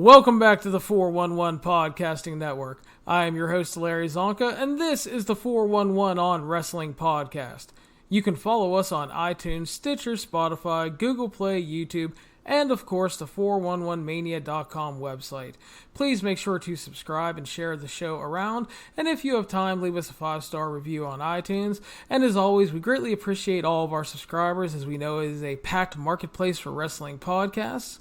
Welcome back to the 411 Podcasting Network. I am your host, Larry Csonka, and this is the 411 on Wrestling Podcast. You can follow us on iTunes, Stitcher, Spotify, Google Play, YouTube, and of course the 411mania.com website. Please make sure to subscribe and share the show around, and if you have time, leave us a 5-star review on iTunes. And as always, we greatly appreciate all of our subscribers, as we know it is a packed marketplace for wrestling podcasts.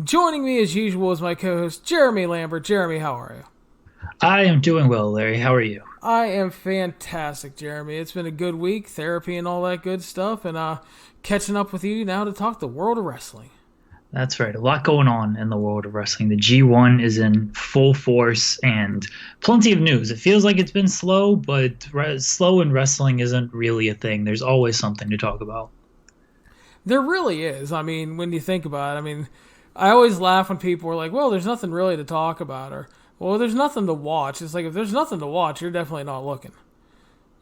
Joining me as usual is my co-host Jeremy Lambert. Jeremy, how are you? I am doing well, Larry. How are you? I am fantastic, Jeremy. It's been a good week, therapy and all that good stuff, and catching up with you now to talk the world of wrestling. That's right. A lot going on in the world of wrestling. The G1 is in full force and plenty of news. It feels like it's been slow, but slow in wrestling isn't really a thing. There's always something to talk about. There really is. I mean, when you think about it, I mean, I always laugh when people are like, well, there's nothing really to talk about, or, well, there's nothing to watch. It's like, if there's nothing to watch, you're definitely not looking.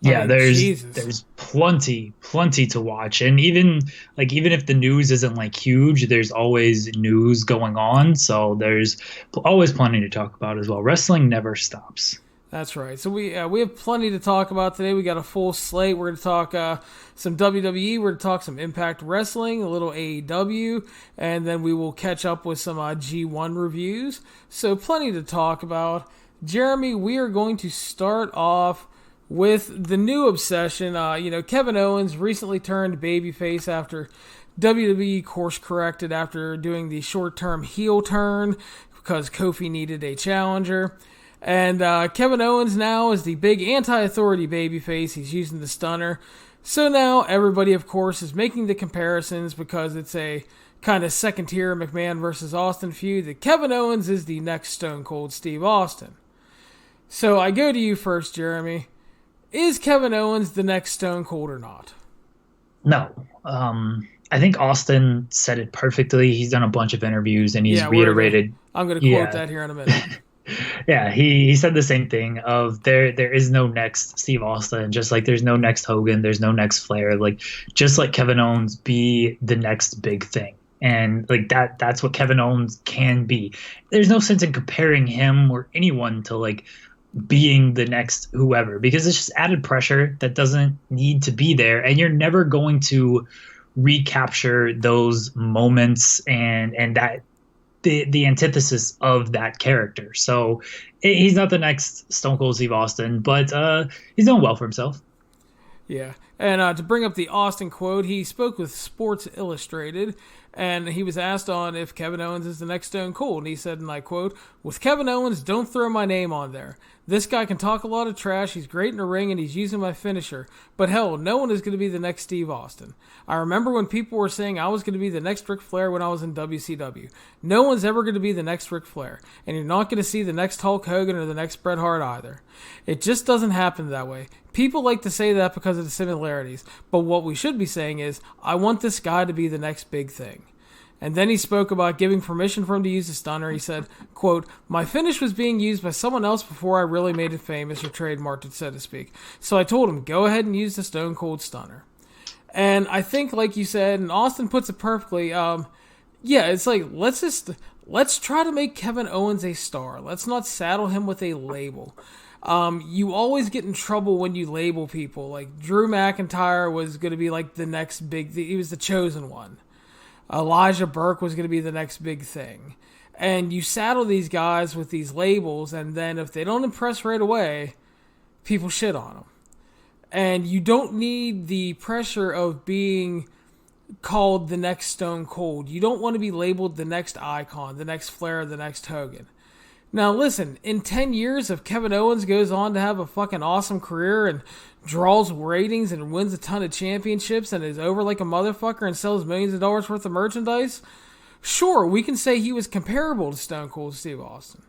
Yeah, there's plenty to watch, and even if the news isn't like huge, there's always news going on, so there's always plenty to talk about as well. Wrestling never stops. That's right. So we have plenty to talk about today. We got a full slate. We're going to talk some WWE. We're going to talk some Impact Wrestling, a little AEW, and then we will catch up with some G1 reviews. So plenty to talk about. Jeremy, we are going to start off with the new obsession. Kevin Owens recently turned babyface after WWE course-corrected after doing the short-term heel turn because Kofi needed a challenger. And Kevin Owens now is the big anti-authority babyface. He's using the stunner. So now everybody, of course, is making the comparisons because it's a kind of second-tier McMahon versus Austin feud that Kevin Owens is the next Stone Cold Steve Austin. So I go to you first, Jeremy. Is Kevin Owens the next Stone Cold or not? No. I think Austin said it perfectly. He's done a bunch of interviews and he's reiterated. I'm going to quote that here in a minute. Yeah, he said the same thing of there is no next Steve Austin, just like there's no next Hogan, there's no next Flair. Like, just let Kevin Owens be the next big thing. And like that's what Kevin Owens can be. There's no sense in comparing him or anyone to like being the next whoever, because it's just added pressure that doesn't need to be there, and you're never going to recapture those moments and that the antithesis of that character. So he's not the next Stone Cold Steve Austin, but he's doing well for himself. Yeah, and to bring up the Austin quote, he spoke with Sports Illustrated, and he was asked on if Kevin Owens is the next Stone Cold, and he said, and I quote, "With Kevin Owens, don't throw my name on there. This guy can talk a lot of trash, he's great in the ring, and he's using my finisher. But hell, no one is going to be the next Steve Austin. I remember when people were saying I was going to be the next Ric Flair when I was in WCW. No one's ever going to be the next Ric Flair, and you're not going to see the next Hulk Hogan or the next Bret Hart either. It just doesn't happen that way. People like to say that because of the similarities, but what we should be saying is, I want this guy to be the next big thing." And then he spoke about giving permission for him to use the stunner. He said, quote, "My finish was being used by someone else before I really made it famous or trademarked it, so to speak. So I told him, go ahead and use the Stone Cold Stunner." And I think, like you said, and Austin puts it perfectly, it's like, let's try to make Kevin Owens a star. Let's not saddle him with a label. You always get in trouble when you label people. Like Drew McIntyre was going to be like the next big thing. He was the chosen one. Elijah Burke was going to be the next big thing. And you saddle these guys with these labels, and then if they don't impress right away, people shit on them. And you don't need the pressure of being called the next Stone Cold. You don't want to be labeled the next Icon, the next Flair, the next Hogan. Now listen, in 10 years, if Kevin Owens goes on to have a fucking awesome career and draws ratings and wins a ton of championships and is over like a motherfucker and sells millions of dollars worth of merchandise, sure, we can say he was comparable to Stone Cold Steve Austin.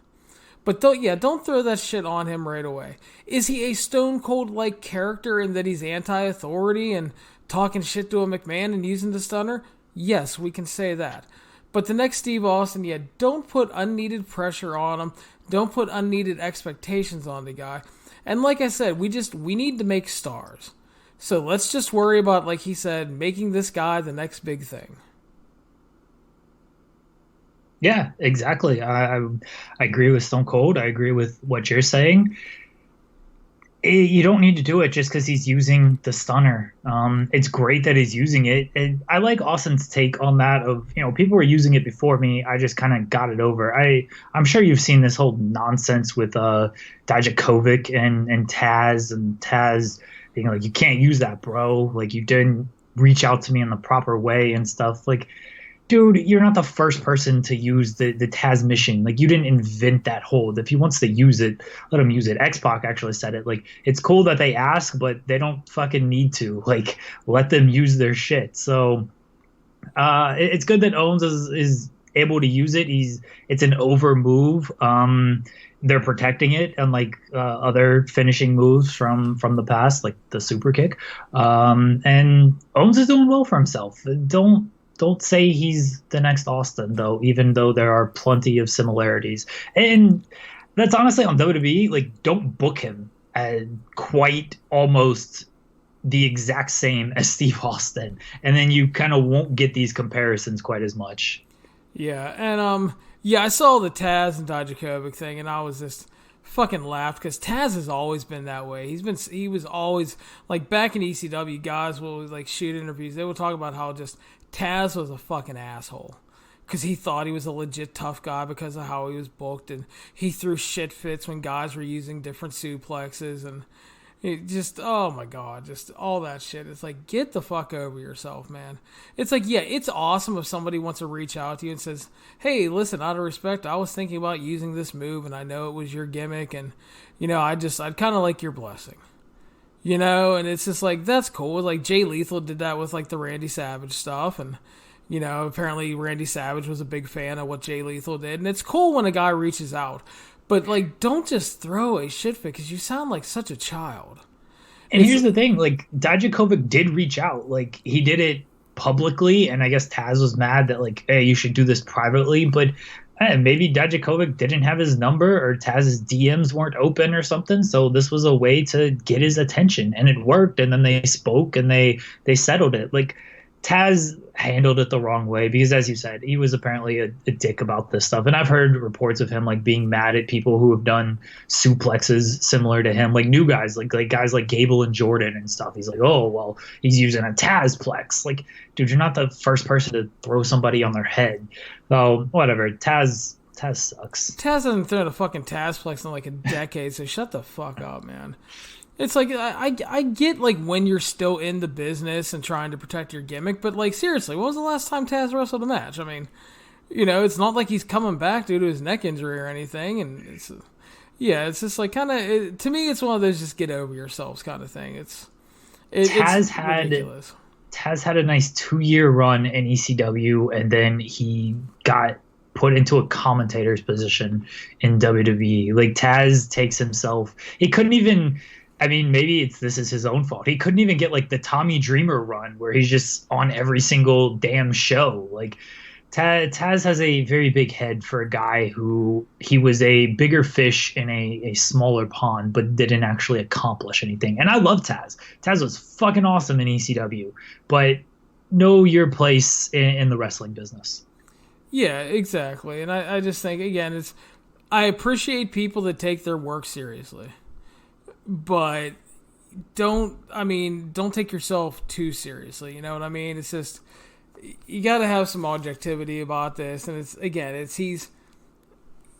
But don't throw that shit on him right away. Is he a Stone Cold-like character in that he's anti-authority and talking shit to a McMahon and using the stunner? Yes, we can say that. But the next Steve Austin, don't put unneeded pressure on him. Don't put unneeded expectations on the guy. And like I said, we need to make stars. So let's just worry about, like he said, making this guy the next big thing. Yeah, exactly. I agree with Stone Cold. I agree with what you're saying. You don't need to do it just because he's using the stunner. It's great that he's using it. And I like Austin's take on that of, people were using it before me. I just kind of got it over. I'm sure you've seen this whole nonsense with Dijakovic and Taz being like, you can't use that, bro. Like, you didn't reach out to me in the proper way and stuff. Like, dude, you're not the first person to use the Taz mission. Like, you didn't invent that hold. If he wants to use it, let him use it. X-Pac actually said it. Like, it's cool that they ask, but they don't fucking need to. Like, let them use their shit. So it's good that Owens is able to use it. It's an over move. They're protecting it, unlike other finishing moves from the past, like the super kick. And Owens is doing well for himself. Don't say he's the next Austin, though, even though there are plenty of similarities. And that's honestly on WWE. Like, don't book him as quite almost the exact same as Steve Austin. And then you kind of won't get these comparisons quite as much. Yeah, and I saw the Taz and Dijakovic thing, and I was just fucking laughed because Taz has always been that way. He was always like back in ECW. Guys will like shoot interviews. They will talk about how just Taz was a fucking asshole because he thought he was a legit tough guy because of how he was booked, and he threw shit fits when guys were using different suplexes, and it just, oh my god, just all that shit. It's like, get the fuck over yourself, man. It's like, yeah, it's awesome if somebody wants to reach out to you and says, hey, listen, out of respect, I was thinking about using this move, and I know it was your gimmick, and I'd kind of like your blessing. And it's just like, that's cool. Like, Jay Lethal did that with, like, the Randy Savage stuff, and, apparently Randy Savage was a big fan of what Jay Lethal did, and it's cool when a guy reaches out, but, like, don't just throw a shit fit, because you sound like such a child. And here's the thing, like, Dijakovic did reach out. Like, he did it publicly, and I guess Taz was mad that, like, hey, you should do this privately, but maybe Dijakovic didn't have his number or Taz's DMs weren't open or something. So this was a way to get his attention, and it worked. And then they spoke and they settled it. Like, Taz handled it the wrong way because, as you said, he was apparently a dick about this stuff. And I've heard reports of him like being mad at people who have done suplexes similar to him, like new guys, like guys like Gable and Jordan and stuff. He's like, oh, well, he's using a Tazplex. Like, dude, you're not the first person to throw somebody on their head. So whatever. Taz sucks. Taz hasn't thrown a fucking Tazplex in like a decade, so shut the fuck up, man. It's like, I get, like, when you're still in the business and trying to protect your gimmick, but, like, seriously, when was the last time Taz wrestled a match? I mean, it's not like he's coming back due to his neck injury or anything, and it's just, like, kind of, to me, it's one of those just get over yourselves kind of thing. It's ridiculous. Taz had a nice 2-year run in ECW, and then he got put into a commentator's position in WWE. Like, Taz takes himself, he couldn't even... I mean, maybe this is his own fault. He couldn't even get like the Tommy Dreamer run where he's just on every single damn show. Like, Taz has a very big head for a guy who he was a bigger fish in a smaller pond, but didn't actually accomplish anything. And I love Taz. Taz was fucking awesome in ECW, but know your place in the wrestling business. Yeah, exactly. And I just think, again, I appreciate people that take their work seriously. But don't take yourself too seriously. You know what I mean? It's just, you got to have some objectivity about this. And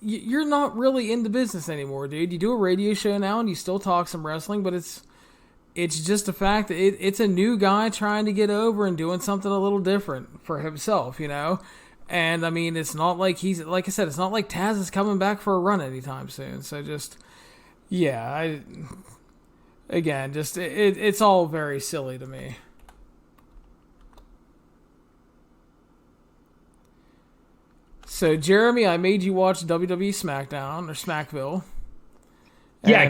you're not really in the business anymore, dude. You do a radio show now and you still talk some wrestling, but it's just the fact that it's a new guy trying to get over and doing something a little different for himself, And I mean, it's not like like I said, it's not like Taz is coming back for a run anytime soon. So just, yeah, it's all very silly to me. So, Jeremy, I made you watch WWE SmackDown or Smackville. Yeah,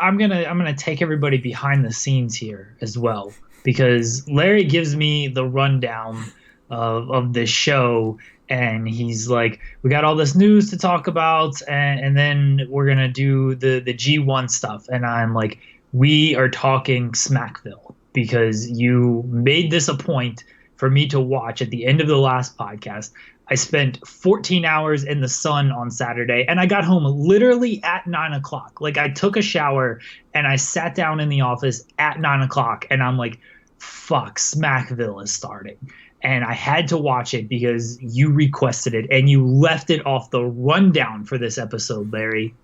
I'm gonna take everybody behind the scenes here as well, because Larry gives me the rundown of this show. And he's like, we got all this news to talk about, and then we're going to do the G1 stuff. And I'm like, we are talking Smackville, because you made this a point for me to watch at the end of the last podcast. I spent 14 hours in the sun on Saturday, and I got home literally at 9 o'clock. Like, I took a shower and I sat down in the office at 9 o'clock, and I'm like, fuck, Smackville is starting. And I had to watch it because you requested it and you left it off the rundown for this episode, Larry.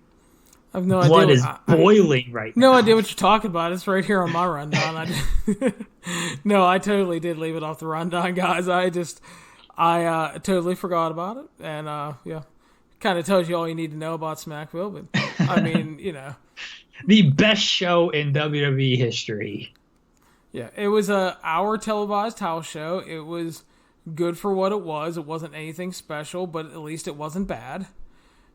I have no Blood idea. is boiling right now. No idea what you're talking about. It's right here on my rundown. No, I totally did leave it off the rundown, guys. I totally forgot about it. And, yeah, kind of tells you all you need to know about Smackville. But, I mean, The best show in WWE history. Yeah, it was our televised house show. It was good for what it was. It wasn't anything special, but at least it wasn't bad.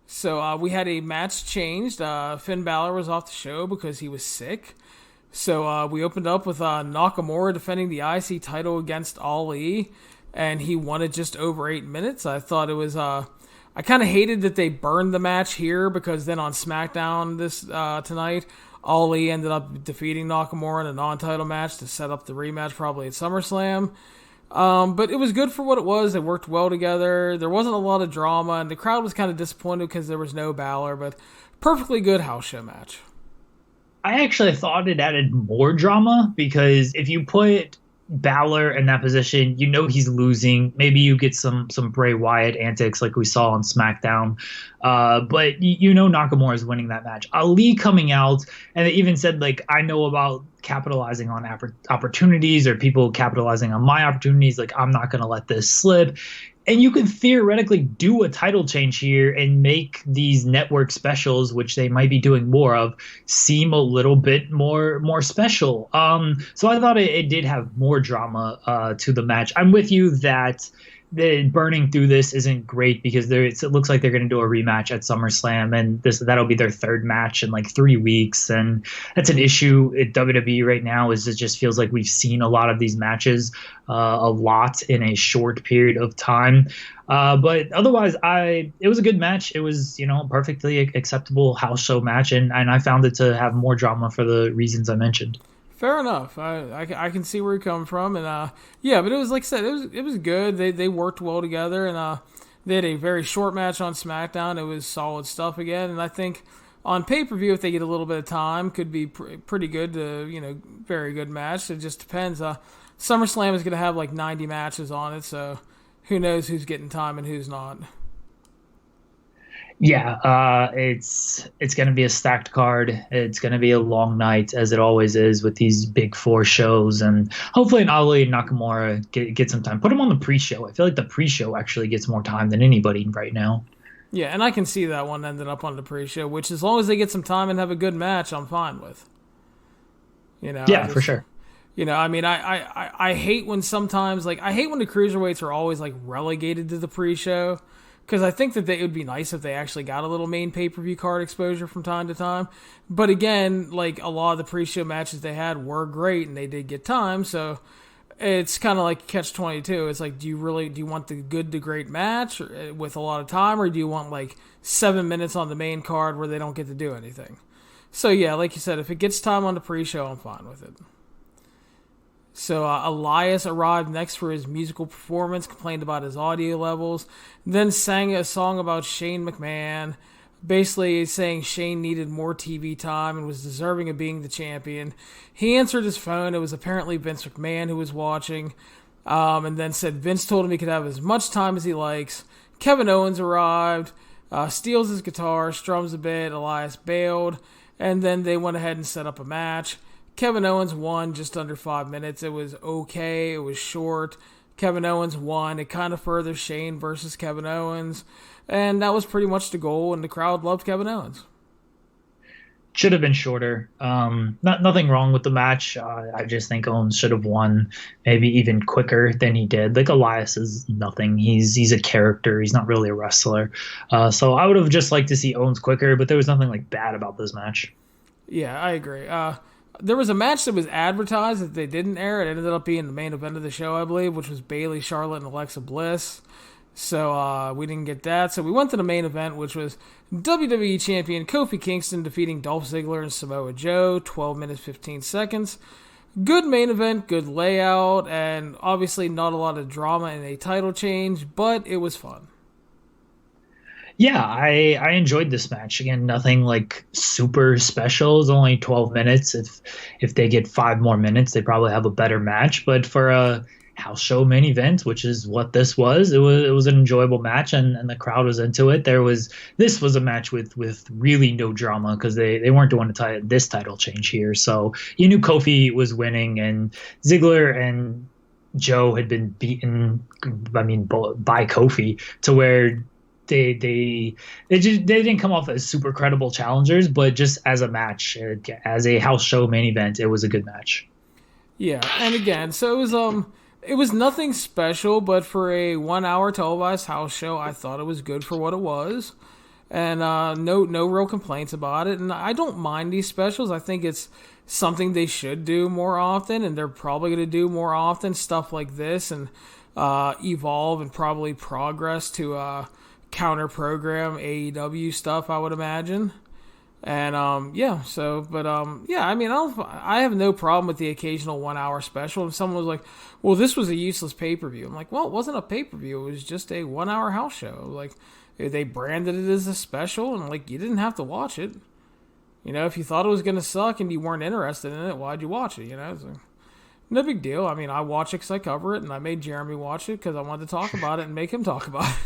So we had a match changed. Finn Balor was off the show because he was sick. So we opened up with Nakamura defending the IC title against Ali, and he won it just over 8 minutes. I thought it was... I kind of hated that they burned the match here because then on SmackDown this tonight... Ali ended up defeating Nakamura in a non-title match to set up the rematch probably at SummerSlam. But it was good for what it was. They worked well together. There wasn't a lot of drama, and the crowd was kind of disappointed because there was no Balor, but perfectly good house show match. I actually thought it added more drama because if you put Balor in that position, he's losing. Maybe you get some Bray Wyatt antics like we saw on SmackDown. But Nakamura is winning that match. Ali coming out, and they even said, like, I know about capitalizing on opportunities or people capitalizing on my opportunities. Like, I'm not going to let this slip. And you could theoretically do a title change here and make these network specials, which they might be doing more of, seem a little bit more special. So I thought it did have more drama to the match. I'm with you that the burning through this isn't great because it looks like they're going to do a rematch at SummerSlam, and that'll be their third match in like 3 weeks, and that's an issue at WWE right now. Is it just feels like we've seen a lot of these matches a lot in a short period of time. But otherwise, it was a good match. It was perfectly acceptable house show match, and I found it to have more drama for the reasons I mentioned. Fair enough. I can see where you're coming from, and yeah, but it was like I said, it was good. They worked well together, and they had a very short match on SmackDown. It was solid stuff again, and I think on pay-per-view, if they get a little bit of time, could be pretty good to very good match. It just depends. SummerSlam is going to have like 90 matches on it, so who knows who's getting time and who's not. Yeah, it's going to be a stacked card. It's going to be a long night, as it always is with these big 4 shows. And hopefully Ali and Nakamura get some time. Put them on the pre-show. I feel like the pre-show actually gets more time than anybody right now. Yeah, and I can see that one ended up on the pre-show, which as long as they get some time and have a good match, I'm fine with. Yeah, for sure. I mean, I hate when sometimes, like, I hate when the cruiserweights are always, like, relegated to the pre-show. Because I think that it would be nice if they actually got a little main pay-per-view card exposure from time to time. But again, like, a lot of the pre-show matches they had were great, and they did get time, so it's kind of like catch-22. It's like, do you want the good to great match with a lot of time, or do you want, like, 7 minutes on the main card where they don't get to do anything? So, yeah, like you said, if it gets time on the pre-show, I'm fine with it. So Elias arrived next for his musical performance, complained about his audio levels, then sang a song about Shane McMahon, basically saying Shane needed more TV time and was deserving of being the champion. He answered his phone. It was apparently Vince McMahon who was watching, and then said Vince told him he could have as much time as he likes. Kevin Owens arrived, steals his guitar, strums a bit, Elias bailed, and then they went ahead and set up a match. Kevin Owens won just under 5 minutes. It was okay. It was short. Kevin Owens won. It kind of furthers Shane versus Kevin Owens. And that was pretty much the goal, and the crowd loved Kevin Owens. Should have been shorter. Nothing wrong with the match. I just think Owens should have won maybe even quicker than he did. Like, Elias is nothing. He's a character. He's not really a wrestler. So I would have just liked to see Owens quicker, but there was nothing like bad about this match. Yeah, I agree. There was a match that was advertised that they didn't air. It ended up being the main event of the show, I believe, which was Bayley, Charlotte, and Alexa Bliss. So we didn't get that. So we went to the main event, which was WWE Champion Kofi Kingston defeating Dolph Ziggler and Samoa Joe, 12 minutes, 15 seconds. good main event, good layout, and obviously not a lot of drama in a title change, but it was fun. Yeah, I enjoyed this match. Again, nothing like super special. It's only 12 minutes. If they get 5 more minutes, they probably have a better match. But for a house show main event, which is what this was, it was an enjoyable match, and the crowd was into it. This was a match with really no drama because they weren't doing this title change here. So you knew Kofi was winning, and Ziggler and Joe had been beaten. I mean, by Kofi to where they didn't come off as super credible challengers, but just as a match, as a house show main event, it was a good match. Yeah, and again, so it was nothing special, but for a 1 hour televised house show, I thought it was good for what it was, and no real complaints about it. And I don't mind these specials. I think it's something they should do more often, and they're probably going to do more often, stuff like this, and evolve and probably progress to counter program AEW stuff, I would imagine. And yeah, I mean, I have no problem with the occasional 1 hour special. If someone was like, well, this was a useless pay-per-view, I'm like, well, it wasn't a pay-per-view, it was just a 1 hour house show. Like, they branded it as a special, and like, you didn't have to watch it. You know, if you thought it was going to suck and you weren't interested in it, why'd you watch it? You know, so, no big deal. I mean, I watch it because I cover it, and I made Jeremy watch it because I wanted to talk about it and make him talk about it.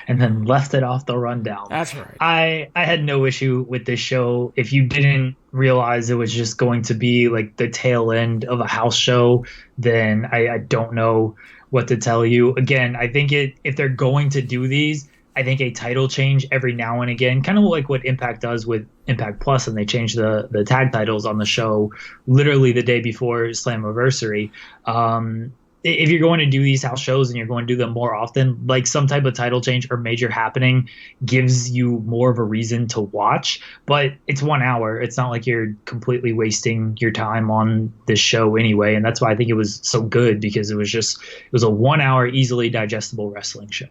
And then left it off the rundown. That's right. I had no issue with this show. If you didn't realize it was just going to be like the tail end of a house show, then I don't know what to tell you. Again, I think if they're going to do these, I think a title change every now and again, kind of like what Impact does with Impact Plus, and they change the tag titles on the show literally the day before Slammiversary. If you're going to do these house shows and you're going to do them more often, like some type of title change or major happening gives you more of a reason to watch. But it's 1 hour. It's not like you're completely wasting your time on this show anyway. And that's why I think it was so good, because it was a 1 hour, easily digestible wrestling show.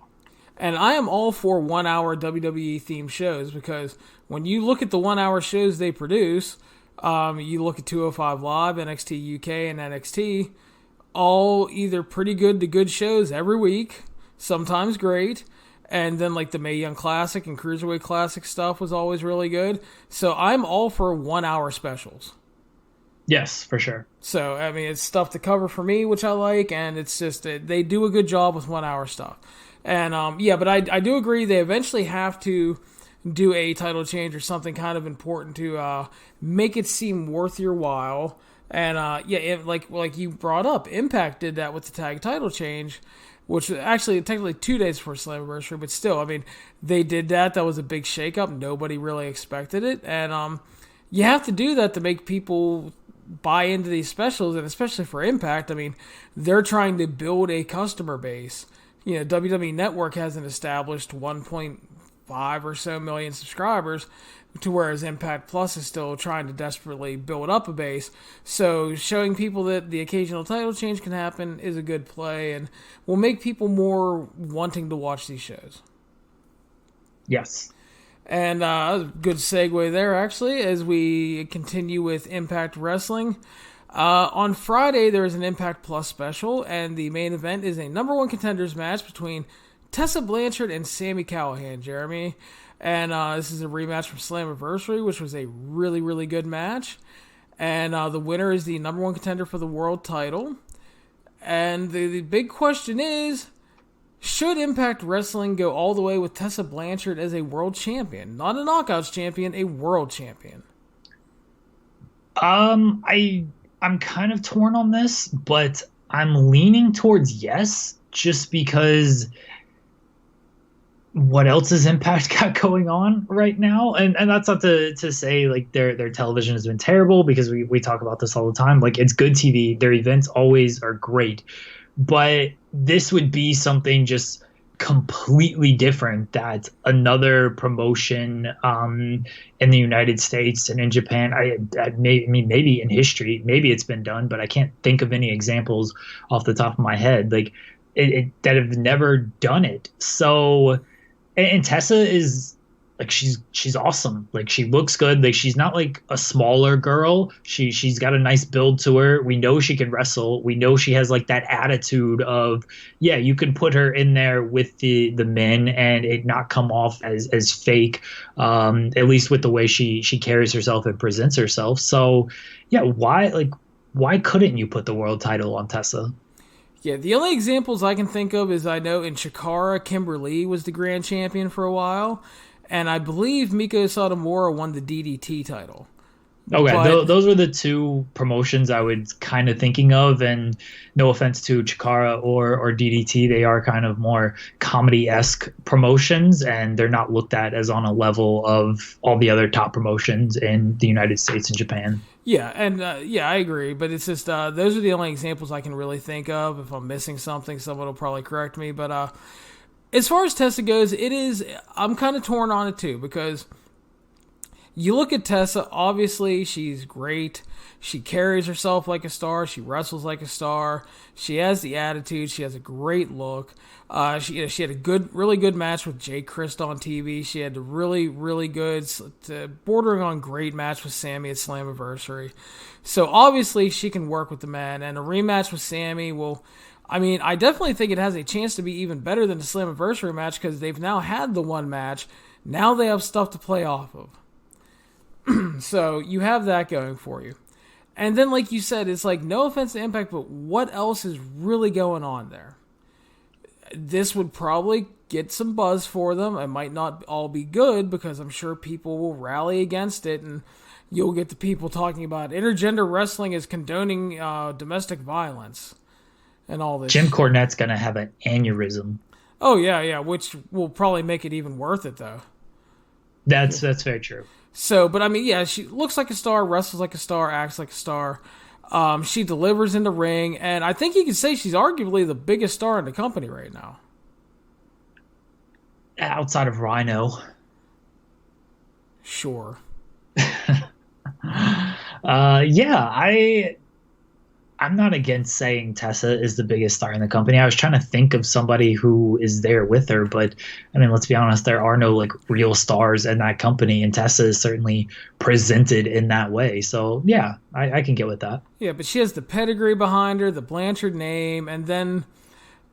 And I am all for 1 hour WWE themed shows, because when you look at the 1 hour shows they produce, you look at 205 Live, NXT UK, and NXT, all either pretty good to good shows every week, sometimes great, and then like the Mae Young Classic and Cruiserweight Classic stuff was always really good. So I'm all for 1 hour specials. Yes, for sure. So, I mean, it's stuff to cover for me, which I like, and it's just, they do a good job with 1 hour stuff. And yeah, but I do agree they eventually have to do a title change or something kind of important to make it seem worth your while. And yeah, like you brought up, Impact did that with the tag title change, which was actually technically 2 days before Slammiversary, but still, I mean, they did that. That was a big shakeup. Nobody really expected it, and you have to do that to make people buy into these specials, and especially for Impact. I mean, they're trying to build a customer base. You know, WWE Network has an established 1.5 or so million subscribers, to whereas Impact Plus is still trying to desperately build up a base. So showing people that the occasional title change can happen is a good play, and will make people more wanting to watch these shows. Yes. And a good segue there, actually, as we continue with Impact Wrestling. On Friday, there is an Impact Plus special, and the main event is a number one contenders match between Tessa Blanchard and Sammy Callahan, Jeremy. And this is a rematch from Slammiversary, which was a really, really good match. And the winner is the number one contender for the world title. And the big question is, should Impact Wrestling go all the way with Tessa Blanchard as a world champion? Not a Knockouts champion, a world champion. I'm kind of torn on this, but I'm leaning towards yes, just because what else has Impact got going on right now? And that's not to say like their television has been terrible, because we talk about this all the time. Like, it's good TV. Their events always are great. But this would be something just completely different that another promotion in the United States and in Japan, maybe in history, maybe it's been done, but I can't think of any examples off the top of my head, like that have never done it. So, and Tessa is like she's awesome. Like she looks good. Like she's not like a smaller girl. She's got a nice build to her. We know she can wrestle. We know she has like that attitude of, yeah, you can put her in there with the men and it not come off as fake. At least with the way she carries herself and presents herself. So yeah, why couldn't you put the world title on Tessa? Yeah, the only examples I can think of is I know in Chikara, Kimberly was the grand champion for a while, and I believe Miko Satomura won the DDT title. Okay, But those were the two promotions I was kind of thinking of, and no offense to Chikara or DDT, they are kind of more comedy-esque promotions, and they're not looked at as on a level of all the other top promotions in the United States and Japan. yeah, and yeah, I agree. But it's just those are the only examples I can really think of. If I'm missing something, someone will probably correct me. But as far as Tessa goes, I'm kind of torn on it too because you look at Tessa, obviously she's great. She carries herself like a star. She wrestles like a star. She has the attitude. She has a great look. She had a really good match with Jay Christ on TV. She had a really, really good, bordering on great match with Sammy at Slammiversary. So obviously she can work with the man. And a rematch with Sammy will, I mean, I definitely think it has a chance to be even better than the Slammiversary match because they've now had the one match. Now they have stuff to play off of. So you have that going for you. And then, like you said, it's like, no offense to Impact, but what else is really going on there? This would probably get some buzz for them. It might not all be good because I'm sure people will rally against it and you'll get the people talking about intergender wrestling is condoning domestic violence and all this. Jim Cornette's going to have an aneurysm. Oh, yeah, which will probably make it even worth it, though. That's very true. So, but I mean, yeah, she looks like a star, wrestles like a star, acts like a star. She delivers in the ring, and I think you can say she's arguably the biggest star in the company right now. Outside of Rhino. Sure. Yeah, I'm not against saying Tessa is the biggest star in the company. I was trying to think of somebody who is there with her, but I mean, let's be honest, there are no like real stars in that company, and Tessa is certainly presented in that way. So yeah, I can get with that. Yeah, but she has the pedigree behind her, the Blanchard name, and then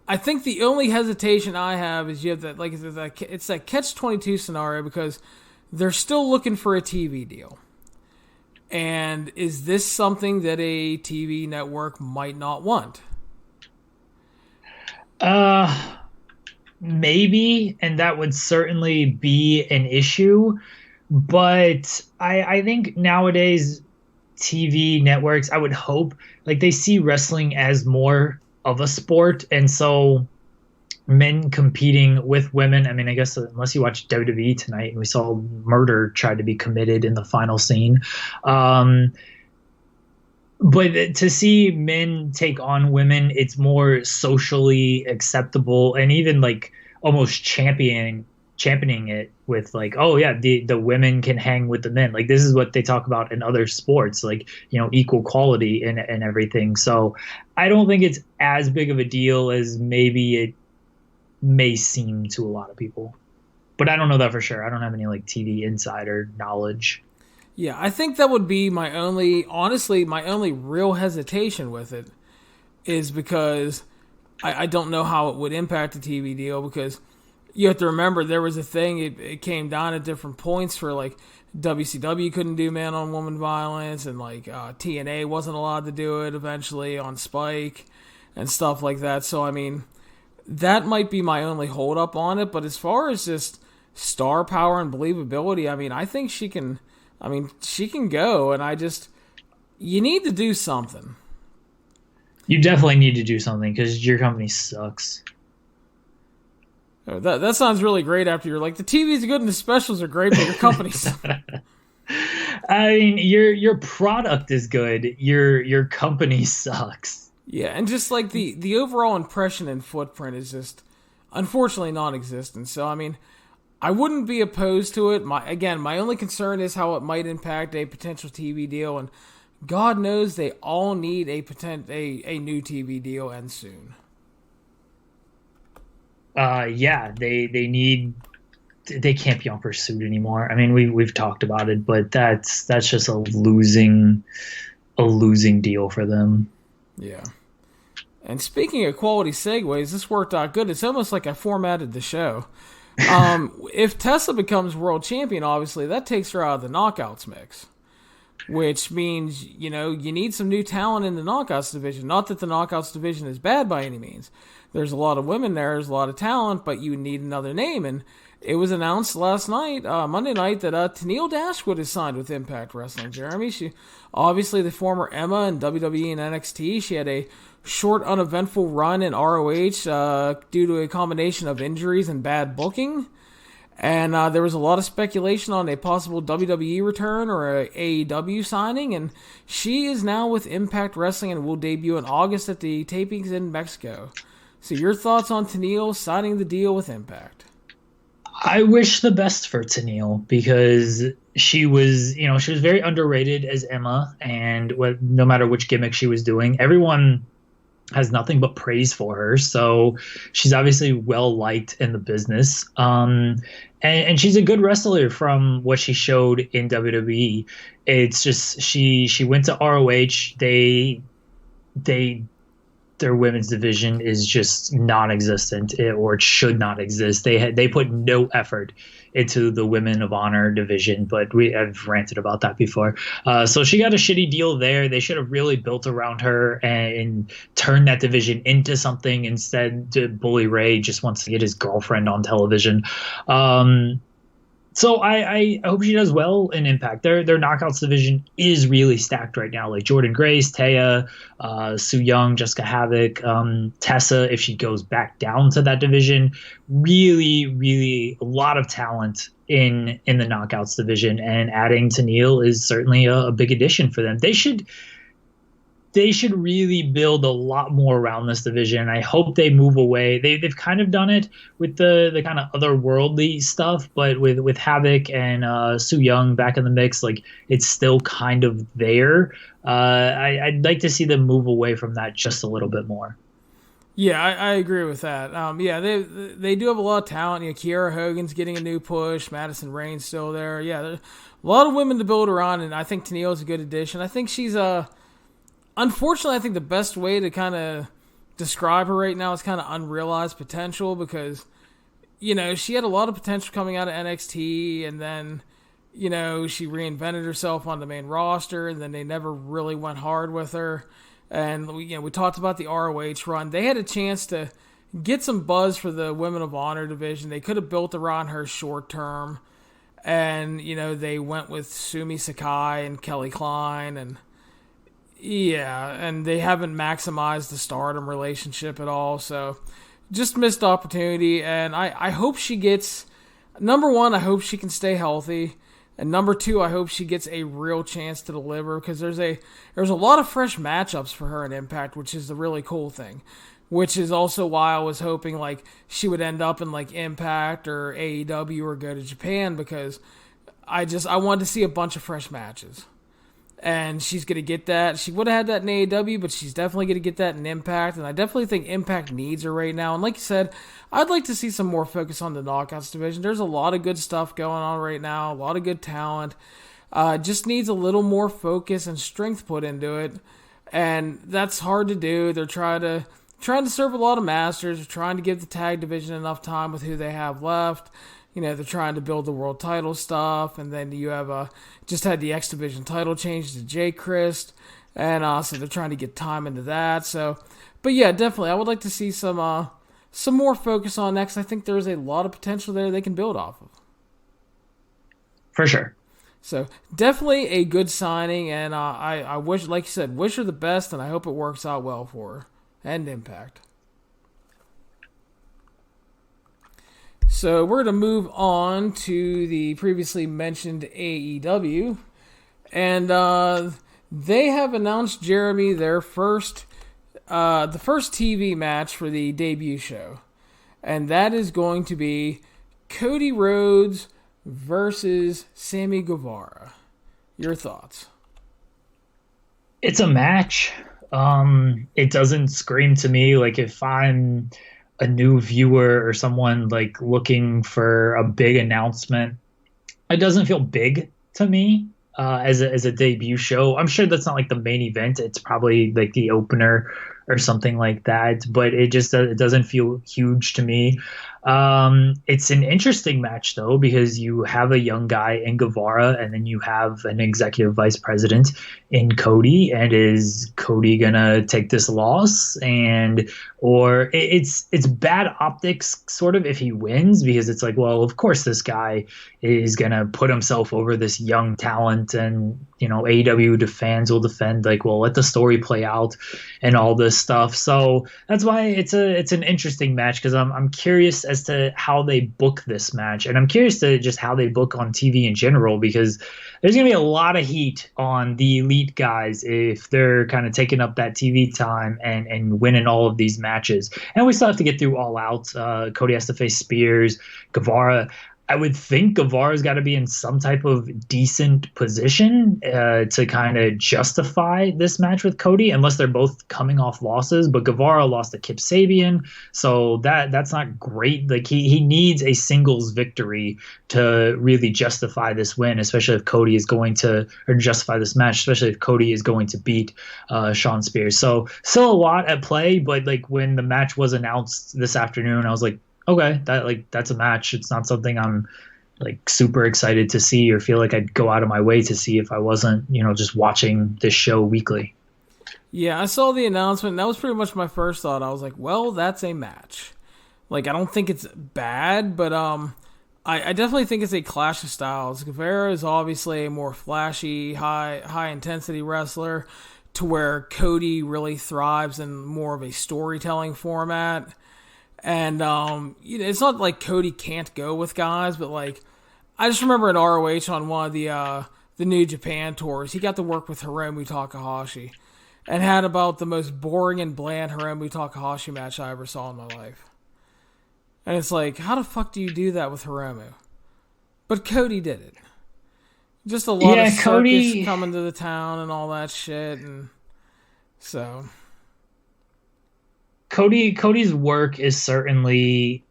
I think the only hesitation I have is you have that, like, it's that catch-22 scenario because they're still looking for a TV deal. And is this something that a TV network might not want? Maybe, and that would certainly be an issue. But I think nowadays TV networks, I would hope, like they see wrestling as more of a sport, and so men competing with women. I mean, I guess unless you watched WWE tonight, we saw murder tried to be committed in the final scene. But to see men take on women, it's more socially acceptable and even like almost championing it with like, oh yeah, the women can hang with the men. Like this is what they talk about in other sports, like, you know, equal quality and everything. So I don't think it's as big of a deal as maybe it may seem to a lot of people, but I don't know that for sure. I don't have any like TV insider knowledge. Yeah, I think that would be my only real hesitation with it is because I don't know how it would impact the TV deal because you have to remember there was a thing, it came down at different points for like WCW couldn't do man-on-woman violence and like TNA wasn't allowed to do it eventually on Spike and stuff like that. So, I mean, that might be my only hold-up on it, but as far as just star power and believability, I mean, I think she can go, and you need to do something. You definitely need to do something, because your company sucks. Oh, that sounds really great after you're like, the TV's good and the specials are great, but your company sucks. I mean, your product is good, your company sucks. Yeah, and just like the overall impression and footprint is just unfortunately non-existent. So I mean, I wouldn't be opposed to it. My only concern is how it might impact a potential TV deal, and God knows they all need a new TV deal and soon. Yeah, they need they can't be on Pursuit anymore. I mean, we've talked about it, but that's just a losing deal for them. Yeah. And speaking of quality segues, this worked out good. It's almost like I formatted the show. If Tessa becomes world champion, obviously that takes her out of the knockouts mix, which means, you need some new talent in the knockouts division. Not that the knockouts division is bad by any means. There's a lot of women there, there's a lot of talent, but you need another name. And it was announced last night, Monday night, that Tenille Dashwood is signed with Impact Wrestling. Jeremy, she obviously the former Emma in WWE and NXT. She had a short, uneventful run in ROH due to a combination of injuries and bad booking. And there was a lot of speculation on a possible WWE return or a AEW signing, and she is now with Impact Wrestling and will debut in August at the tapings in Mexico. So your thoughts on Tenille signing the deal with Impact? I wish the best for Tenille because she was very underrated as Emma, and no matter which gimmick she was doing, everyone has nothing but praise for her. So she's obviously well liked in the business. And she's a good wrestler from what she showed in WWE. It's just she went to ROH. Their women's division is just non-existent, or it should not exist. They put no effort into the Women of Honor division, but I've ranted about that before. So she got a shitty deal there. They should have really built around her and turned that division into something. Instead, Bully Ray just wants to get his girlfriend on television. So I hope she does well in Impact. Their knockouts division is really stacked right now. Like Jordynne Grace, Taya, Su Yung, Jessica Havoc, Tessa, if she goes back down to that division. Really, really a lot of talent in the knockouts division. And adding Tenille is certainly a big addition for them. They should really build a lot more around this division. I hope they move away. They've kind of done it with the kind of otherworldly stuff, but with Havoc and Su Yung back in the mix, like it's still kind of there. I'd like to see them move away from that just a little bit more. Yeah, I agree with that. They do have a lot of talent. Kiera Hogan's getting a new push. Madison Rain's still there. Yeah, there's a lot of women to build around, and I think Tenille's a good addition. I think she's unfortunately, I think the best way to kind of describe her right now is kind of unrealized potential because, she had a lot of potential coming out of NXT, and then, she reinvented herself on the main roster, and then they never really went hard with her. And, we talked about the ROH run. They had a chance to get some buzz for the Women of Honor division. They could have built around her short term, and, they went with Sumi Sakai and Kelly Klein, and they haven't maximized the Stardom relationship at all, so just missed opportunity. And I hope she gets, number one, I hope she can stay healthy, and number two, I hope she gets a real chance to deliver, because there's a lot of fresh matchups for her in Impact, which is the really cool thing, which is also why I was hoping like she would end up in like Impact or AEW or go to Japan, because I wanted to see a bunch of fresh matches. And she's going to get that. She would have had that in AEW, but she's definitely going to get that in Impact. And I definitely think Impact needs her right now. And like you said, I'd like to see some more focus on the Knockouts division. There's a lot of good stuff going on right now. A lot of good talent. Just needs a little more focus and strength put into it. And that's hard to do. They're trying to serve a lot of masters. They're trying to give the tag division enough time with who they have left. They're trying to build the world title stuff, and then you have just had the X Division title change to Jay Christ, and so they're trying to get time into that. So, but yeah, definitely, I would like to see some more focus on X. I think there's a lot of potential there they can build off of. For sure. So definitely a good signing, and I wish, like you said, wish her the best, and I hope it works out well for her and Impact. So we're going to move on to the previously mentioned AEW. And they have announced, Jeremy, their first TV match for the debut show. And that is going to be Cody Rhodes versus Sammy Guevara. Your thoughts? It's a match. It doesn't scream to me like if I'm a new viewer or someone like looking for a big announcement, it doesn't feel big to me as a debut show. I'm sure that's not like the main event. It's probably like the opener or something like that. But it doesn't feel huge to me. It's an interesting match though, because you have a young guy in Guevara, and then you have an executive vice president in Cody. And is Cody gonna take this loss, or it's bad optics sort of if he wins, because it's like, well, of course this guy is gonna put himself over this young talent, and AEW fans will defend, like, well, let the story play out and all this stuff. So that's why it's an interesting match, because I'm curious as to how they book this match, and I'm curious to just how they book on TV in general, because there's going to be a lot of heat on the elite guys if they're kind of taking up that TV time and winning all of these matches. And we still have to get through All Out. Cody has to face Spears, Guevara. I would think Guevara's got to be in some type of decent position to kind of justify this match with Cody, unless they're both coming off losses. But Guevara lost to Kip Sabian, so that's not great. Like he needs a singles victory to really justify this win, especially if Cody is going to, or justify this match, especially if Cody is going to beat Shawn Spears. So still a lot at play, but like when the match was announced this afternoon, I was like, okay, that's a match. It's not something I'm like super excited to see or feel like I'd go out of my way to see if I wasn't, just watching this show weekly. Yeah, I saw the announcement, and that was pretty much my first thought. I was like, well, that's a match. Like, I don't think it's bad, but I definitely think it's a clash of styles. Guevara is obviously a more flashy, high intensity wrestler, to where Cody really thrives in more of a storytelling format. And it's not like Cody can't go with guys, but like I just remember in ROH on one of the New Japan tours, he got to work with Hiromu Takahashi and had about the most boring and bland Hiromu Takahashi match I ever saw in my life. And it's like, how the fuck do you do that with Hiromu? But Cody did it. Just a lot of circus coming to the town and all that shit, and so Cody's work is certainly,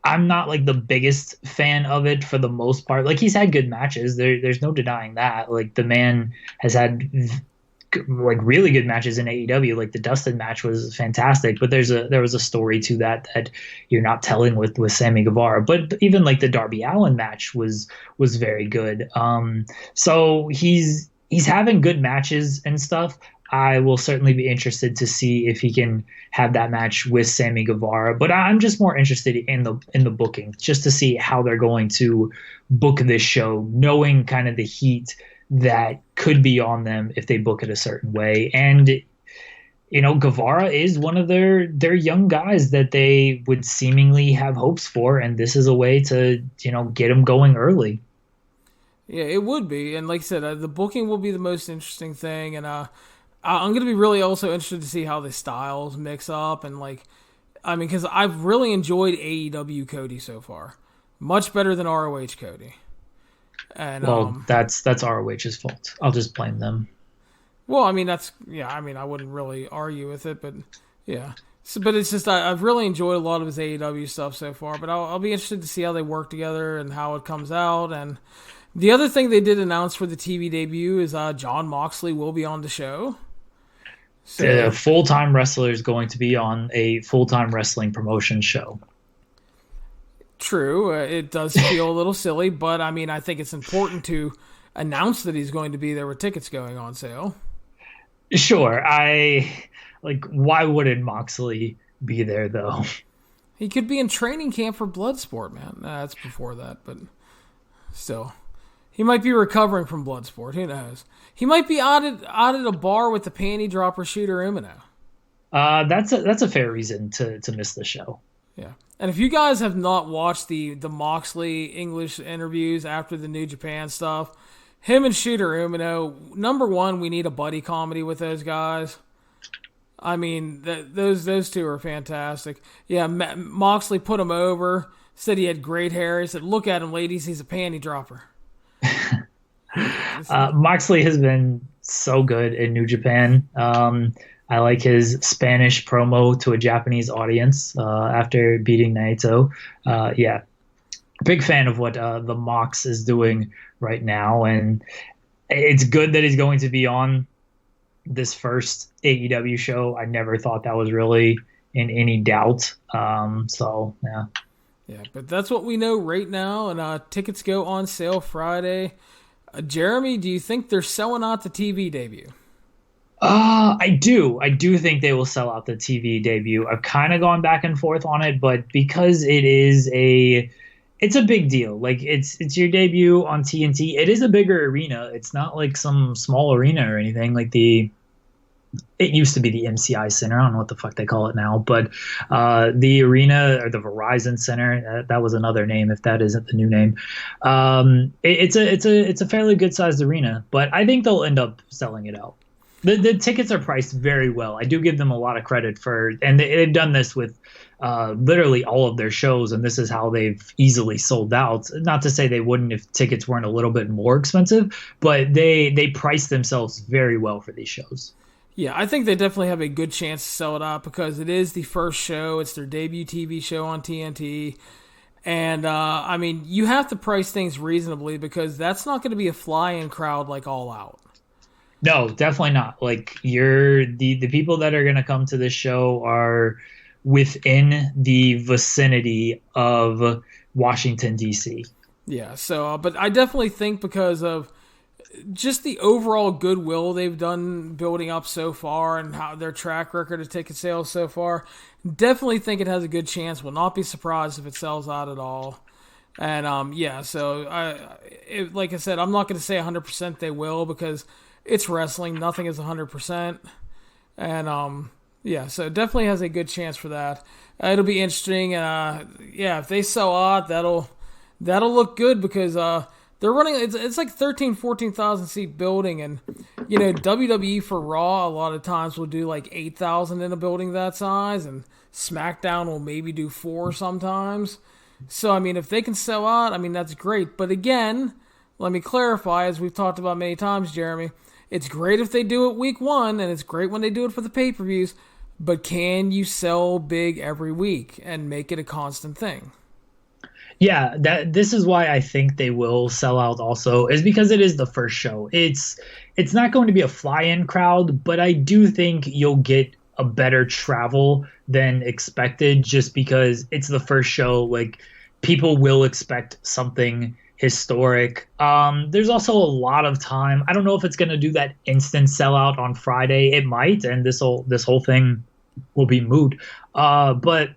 I'm not like the biggest fan of it for the most part. Like, he's had good matches. There's no denying that. Like, the man has had like really good matches in AEW. Like the Dustin match was fantastic, but there was a story to that you're not telling with Sammy Guevara. But even like the Darby Allin match was very good. So he's having good matches and stuff. I will certainly be interested to see if he can have that match with Sammy Guevara. But I'm just more interested in the booking, just to see how they're going to book this show, knowing kind of the heat that could be on them if they book it a certain way. And Guevara is one of their young guys that they would seemingly have hopes for, and this is a way to get him going early. Yeah, it would be. And like I said, the booking will be the most interesting thing, and I'm going to be really also interested to see how the styles mix up. And because I've really enjoyed AEW Cody so far. Much better than ROH Cody. And that's ROH's fault. I'll just blame them. Well, I wouldn't really argue with it, but yeah. So, but it's just, I've really enjoyed a lot of his AEW stuff so far, but I'll be interested to see how they work together and how it comes out. And the other thing they did announce for the TV debut is Jon Moxley will be on the show. So, a full-time wrestler is going to be on a full-time wrestling promotion show. True. It does feel a little silly, but I think it's important to announce that he's going to be there with tickets going on sale. Sure. Why wouldn't Moxley be there, though? He could be in training camp for Bloodsport, man. That's before that, but still. He might be recovering from Bloodsport. Who knows? He might be out at a bar with the panty dropper Shooter Umino. That's a fair reason to miss the show. Yeah. And if you guys have not watched the Moxley English interviews after the New Japan stuff, him and Shooter Umino, number one, we need a buddy comedy with those guys. Those two are fantastic. Yeah, Moxley put him over, said he had great hair. He said, "Look at him, ladies, he's a panty dropper." Moxley has been so good in New Japan. I like his Spanish promo to a Japanese audience after beating Naito. Yeah, big fan of what the Mox is doing right now, and it's good that he's going to be on this first AEW show. I never thought that was really in any doubt. So yeah. Yeah, but that's what we know right now, and tickets go on sale Friday. Jeremy, do you think they're selling out the TV debut? I do. I do think they will sell out the TV debut. I've kind of gone back and forth on it, but because it's a big deal. Like it's your debut on TNT. It is a bigger arena. It's not like some small arena or anything. Like it used to be the MCI Center. I don't know what the fuck they call it now, but the arena or the Verizon Center, that was another name if that isn't the new name. It's a fairly good sized arena, but I think they'll end up selling it out. The tickets are priced very well. I do give them a lot of credit and they've done this with literally all of their shows, and this is how they've easily sold out. Not to say they wouldn't if tickets weren't a little bit more expensive, but they price themselves very well for these shows. Yeah, I think they definitely have a good chance to sell it out because it is the first show. It's their debut TV show on TNT. And, I mean, you have to price things reasonably because that's not going to be a fly-in crowd like All Out. No, definitely not. Like the people that are going to come to this show are within the vicinity of Washington, D.C. Yeah, so, but I definitely think because of just the overall goodwill they've done building up so far and how their track record of ticket sales so far, definitely think it has a good chance. Will not be surprised if it sells out at all. And yeah, so like I said, I'm not going to say 100% they will because it's wrestling. Nothing is 100%. And yeah, so it definitely has a good chance for that. It'll be interesting. Yeah, if they sell out, that'll look good because they're running, it's like 14,000 seat building, and you know, WWE for Raw a lot of times will do like 8,000 in a building that size, and SmackDown will maybe do 4 sometimes. So I mean, if they can sell out, I mean, that's great. But again, let me clarify, as we've talked about many times, Jeremy, it's great if they do it week 1, and it's great when they do it for the pay-per-views, but can you sell big every week and make it a constant thing? Yeah, this is why I think they will sell out also, is because it is the first show. It's not going to be a fly-in crowd, but I do think you'll get a better travel than expected just because it's the first show. Like, people will expect something historic. There's also a lot of time. I don't know if it's going to do that instant sellout on Friday. It might, and this whole thing will be moot. But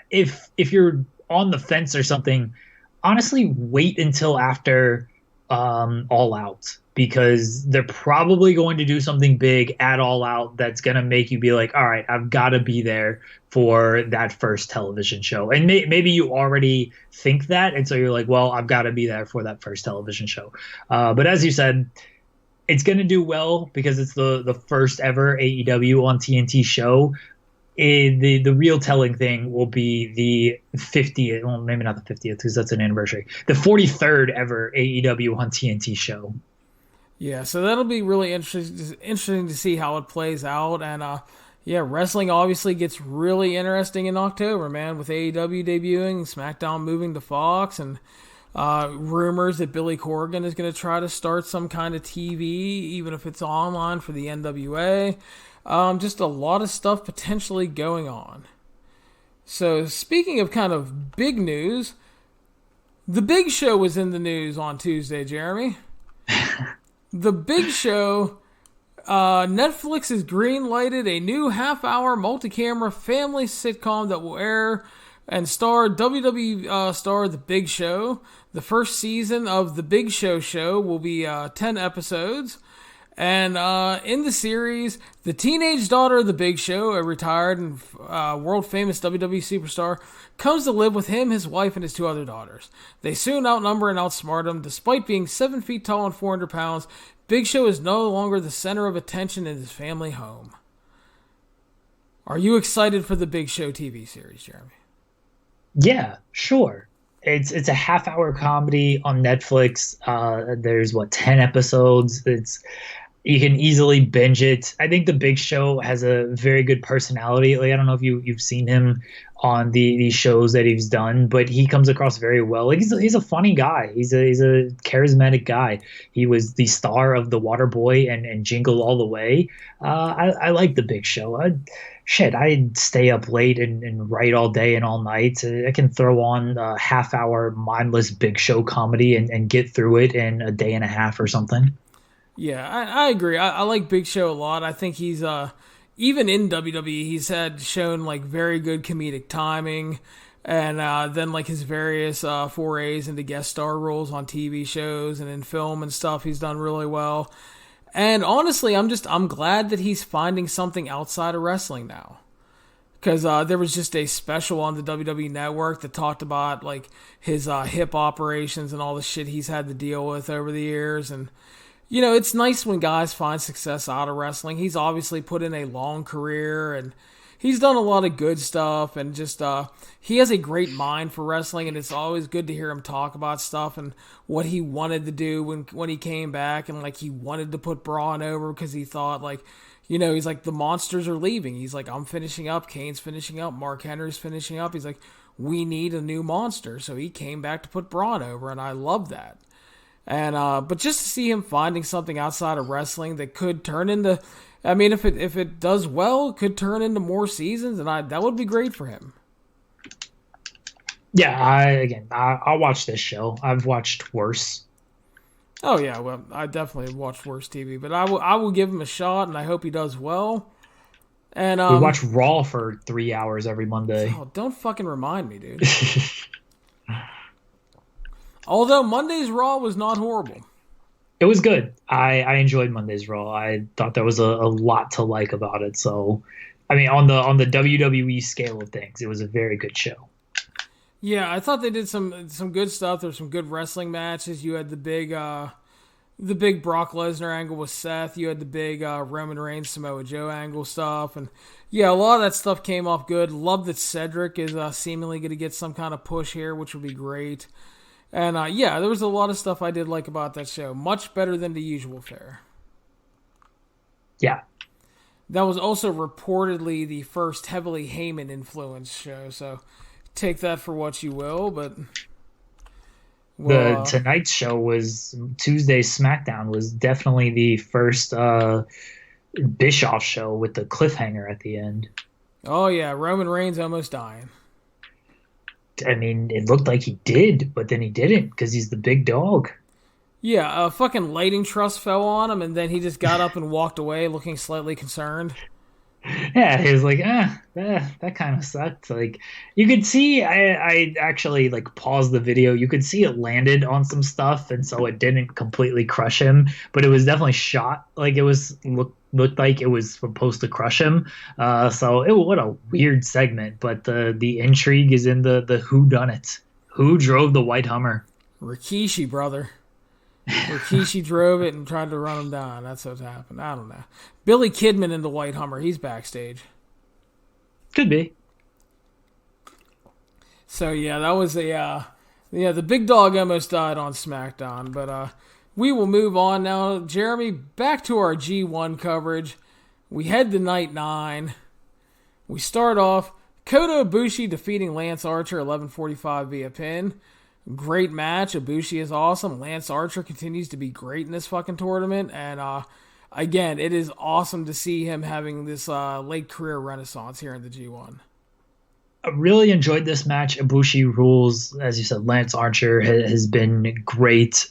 if you're on the fence or something, honestly, wait until after All Out, because they're probably going to do something big at All Out that's going to make you be like, all right, I've got to be there for that first television show. And maybe you already think that, and so you're like, well, I've got to be there for that first television show. But as you said, it's going to do well because it's the first ever AEW on TNT show. The real telling thing will be the 50th, well, maybe not the 50th because that's an anniversary, the 43rd ever AEW on TNT show. Yeah, so that'll be really interesting to see how it plays out. And yeah, wrestling obviously gets really interesting in October, man, with AEW debuting, SmackDown moving to Fox, and rumors that Billy Corgan is going to try to start some kind of TV, even if it's online, for the NWA. Just a lot of stuff potentially going on. So speaking of kind of big news, the Big Show was in the news on Tuesday, Jeremy. The Big Show, Netflix has green-lighted a new half-hour multi-camera family sitcom that will air and star WWE star The Big Show. The first season of The Big Show Show will be 10 episodes. And in the series, the teenage daughter of The Big Show, a retired and world-famous WWE superstar, comes to live with him, his wife, and his 2 other daughters. They soon outnumber and outsmart him. Despite being 7 feet tall and 400 pounds, Big Show is no longer the center of attention in his family home. Are you excited for the Big Show TV series, Jeremy? Yeah, sure. It's a half-hour comedy on Netflix. There's 10 episodes. You can easily binge it. I think the Big Show has a very good personality. Like I don't know if you've seen him on these shows that he's done, but he comes across very well. Like he's a funny guy. He's a charismatic guy. He was the star of The Water Boy and Jingle All the Way. I like the Big Show. I'd stay up late and write all day and all night. I can throw on a half-hour mindless Big Show comedy and get through it in a day and a half or something. Yeah, I agree. I like Big Show a lot. I think he's even in WWE, he's had shown like very good comedic timing, and then like his various forays into guest star roles on TV shows and in film and stuff. He's done really well. And honestly, I'm glad that he's finding something outside of wrestling now. Because there was just a special on the WWE Network that talked about like his hip operations and all the shit he's had to deal with over the years. And you know, it's nice when guys find success out of wrestling. He's obviously put in a long career, and he's done a lot of good stuff, and just he has a great mind for wrestling, and it's always good to hear him talk about stuff and what he wanted to do when he came back, and like he wanted to put Braun over because he thought like, you know, he's like, the monsters are leaving. He's like, I'm finishing up, Kane's finishing up, Mark Henry's finishing up. He's like, we need a new monster, so he came back to put Braun over, and I love that. And but just to see him finding something outside of wrestling that could turn into, I mean, if it does well, it could turn into more seasons, and that would be great for him. Yeah, I'll watch this show. I've watched worse. Oh yeah, well, I definitely watched worse TV, but I will give him a shot, and I hope he does well. And we watch Raw for 3 hours every Monday. Oh, don't fucking remind me, dude. Although Monday's Raw was not horrible. It was good. I enjoyed Monday's Raw. I thought there was a lot to like about it. So, I mean, on the WWE scale of things, it was a very good show. Yeah, I thought they did some good stuff. There's some good wrestling matches. You had the big Brock Lesnar angle with Seth. You had the big Roman Reigns Samoa Joe angle stuff, and yeah, a lot of that stuff came off good. Love that Cedric is seemingly going to get some kind of push here, which would be great. And yeah, there was a lot of stuff I did like about that show. Much better than the usual fare. Yeah. That was also reportedly the first heavily Heyman influenced show, so take that for what you will, but... Well, tonight's show was... Tuesday's SmackDown was definitely the first Bischoff show with the cliffhanger at the end. Oh yeah, Roman Reigns almost dying. I mean, it looked like he did, but then he didn't because he's the big dog. Yeah, a fucking lighting truss fell on him, and then he just got up and walked away looking slightly concerned. Yeah, he was like, that kind of sucked. Like, you could see, I actually, like, paused the video. You could see it landed on some stuff, and so it didn't completely crush him, but it was definitely shot. Like, it was looked like it was supposed to crush him. What a weird segment, but the intrigue is in the whodunit. Who drove the white Hummer? Rikishi, brother. Rikishi drove it and tried to run him down. That's what's happened. I don't know. Billy Kidman in the white Hummer. He's backstage. Could be. So yeah, that was the big dog almost died on SmackDown, but we will move on now. Jeremy, back to our G1 coverage. We head to Night 9. We start off Kota Ibushi defeating Lance Archer 11:45 via pin. Great match. Ibushi is awesome. Lance Archer continues to be great in this fucking tournament. And again, it is awesome to see him having this late career renaissance here in the G1. I really enjoyed this match. Ibushi rules. As you said, Lance Archer has been great.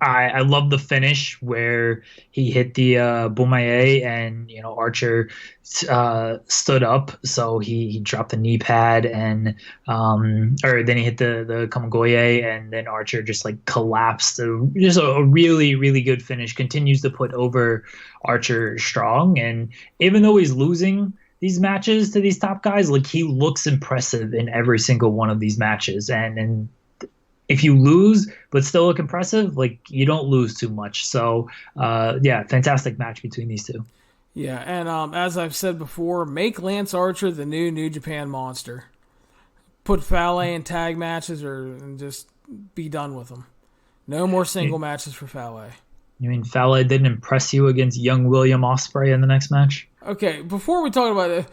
I love the finish where he hit the Bumaye and Archer stood up, so he dropped the knee pad and or then he hit the Kamagoye and then Archer just like collapsed. Just a really, really good finish. Continues to put over Archer strong, and even though he's losing these matches to these top guys, like he looks impressive in every single one of these matches, and if you lose but still look impressive, like you don't lose too much. So yeah, fantastic match between these two. Yeah, and as I've said before, make Lance Archer the New Japan Monster. Put Fale in tag matches and just be done with them. No more single matches for Fale. You mean Fale didn't impress you against young William Ospreay in the next match? Okay, before we talk about it,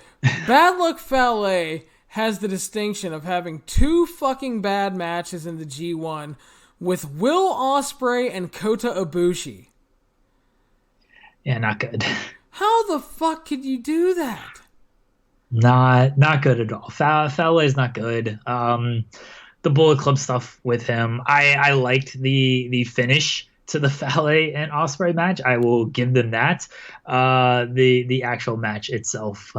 Bad Luck Fale has the distinction of having two fucking bad matches in the G1 with Will Ospreay and Kota Ibushi. Yeah, not good. How the fuck could you do that? Not good at all. Fale is not good. The Bullet Club stuff with him, I liked the finish to the Fale and Ospreay match. I will give them that. The actual match itself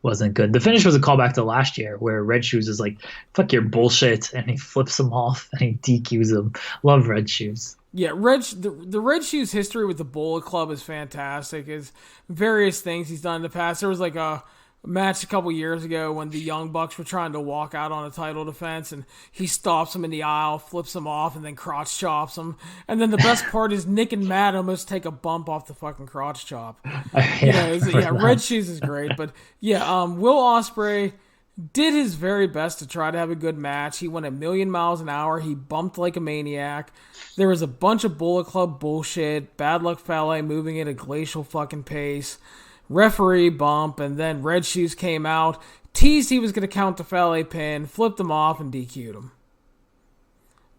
wasn't good. The finish was a callback to last year where Red Shoes is like, fuck your bullshit, and he flips him off and he DQs him. Love Red Shoes. Yeah, the Red Shoes history with the Bullet Club is fantastic. Is various things he's done in the past. There was like a match a couple years ago when the Young Bucks were trying to walk out on a title defense, and he stops them in the aisle, flips them off, and then crotch chops them. And then the best part is Nick and Matt almost take a bump off the fucking crotch chop. Red Shoes is great, but Will Ospreay did his very best to try to have a good match. He went a million miles an hour. He bumped like a maniac. There was a bunch of Bullet Club bullshit. Bad Luck Fale moving at a glacial fucking pace. Referee bump, and then Red Shoes came out, teased he was going to count the Fale pin, flipped him off, and DQ'd him.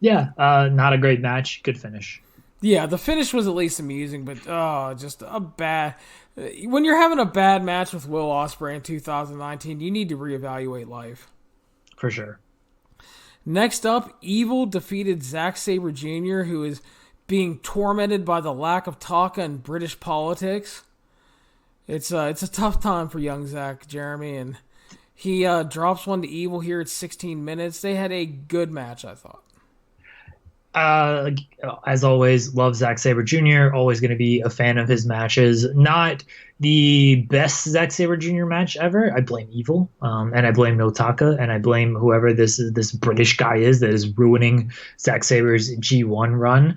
Yeah, not a great match. Good finish. Yeah, the finish was at least amusing, but just a bad... When you're having a bad match with Will Ospreay in 2019, you need to reevaluate life. For sure. Next up, Evil defeated Zack Sabre Jr., who is being tormented by the lack of Taka in British politics. It's a tough time for young Zach, Jeremy, and he drops one to Evil here at 16 minutes. They had a good match, I thought. As always, love Zack Sabre Jr. Always going to be a fan of his matches. Not the best Zack Sabre Jr. match ever. I blame Evil, and I blame Notaka, and I blame whoever this British guy is that is ruining Zack Sabre's G1 run.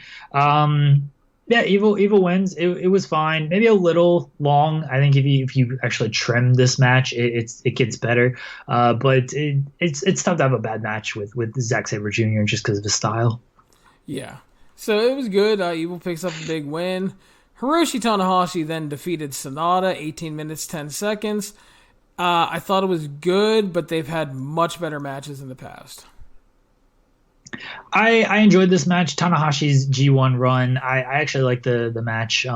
Yeah, Evil wins. It was fine. Maybe a little long. I think if you actually trim this match, it gets better. But it's tough to have a bad match with Zack Sabre Jr. just because of his style. Yeah. So it was good. Evil picks up a big win. Hiroshi Tanahashi then defeated Sonata, 18 minutes, 10 seconds. I thought it was good, but they've had much better matches in the past. I enjoyed this match. Tanahashi's G1 run. I actually like the match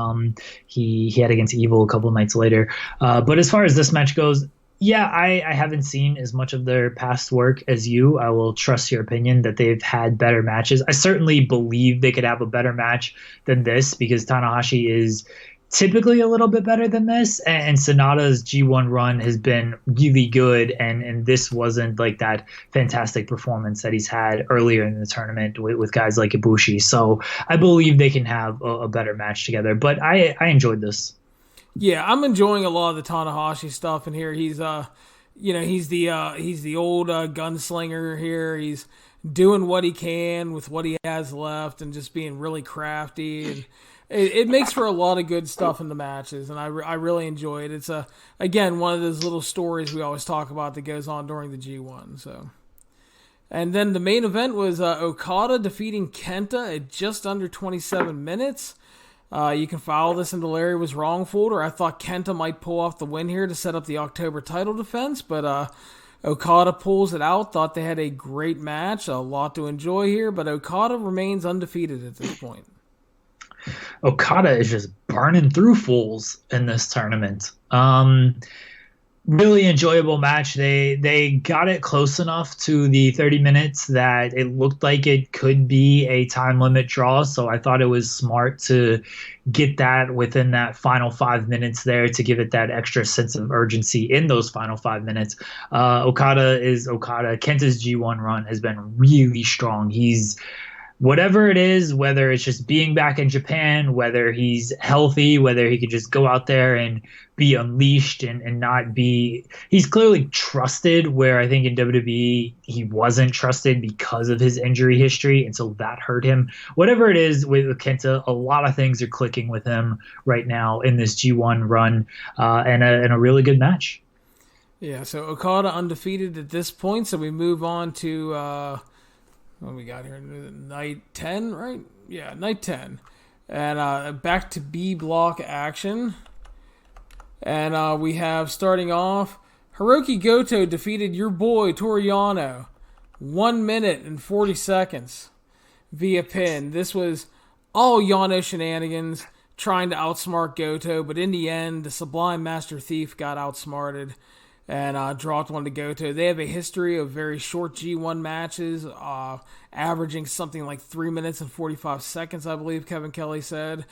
he had against Evil a couple of nights later. But as far as this match goes, yeah, I haven't seen as much of their past work as you. I will trust your opinion that they've had better matches. I certainly believe they could have a better match than this because Tanahashi is typically a little bit better than this, and Sonata's G1 run has been really good, and this wasn't like that fantastic performance that he's had earlier in the tournament with guys like Ibushi. So I believe they can have a better match together, but I enjoyed this. Yeah, I'm enjoying a lot of the Tanahashi stuff in here. He's he's the old gunslinger here. He's doing what he can with what he has left and just being really crafty, and it makes for a lot of good stuff in the matches, and I really enjoy it. It's again one of those little stories we always talk about that goes on during the G1. So, and then the main event was Okada defeating Kenta at just under 27 minutes. You can follow this in the Larry Was Wrong folder. I thought Kenta might pull off the win here to set up the October title defense, but Okada pulls it out. Thought they had a great match, a lot to enjoy here, but Okada remains undefeated at this point. Okada is just burning through fools in this tournament. Really enjoyable match. They got it close enough to the 30 minutes that it looked like it could be a time limit draw. So I thought it was smart to get that within that final 5 minutes there to give it that extra sense of urgency in those final 5 minutes. Okada is Okada. Kenta's G1 run has been really strong. He's whatever it is, whether it's just being back in Japan, whether he's healthy, whether he could just go out there and be unleashed and not be, he's clearly trusted where I think in WWE he wasn't trusted because of his injury history. And so that hurt him. Whatever it is with Kenta, a lot of things are clicking with him right now in this G1 run and a really good match. Yeah. So Okada undefeated at this point. So we move on to, what we got here? Night 10, right? Yeah, night 10. And back to B block action. And we have, starting off, Hiroki Goto defeated your boy Toru Yano 1 minute and 40 seconds via pin. This was all Yano shenanigans, trying to outsmart Goto, but in the end, the Sublime Master Thief got outsmarted and dropped one to Goto. They have a history of very short G1 matches, averaging something like 3 minutes and 45 seconds, I believe Kevin Kelly said.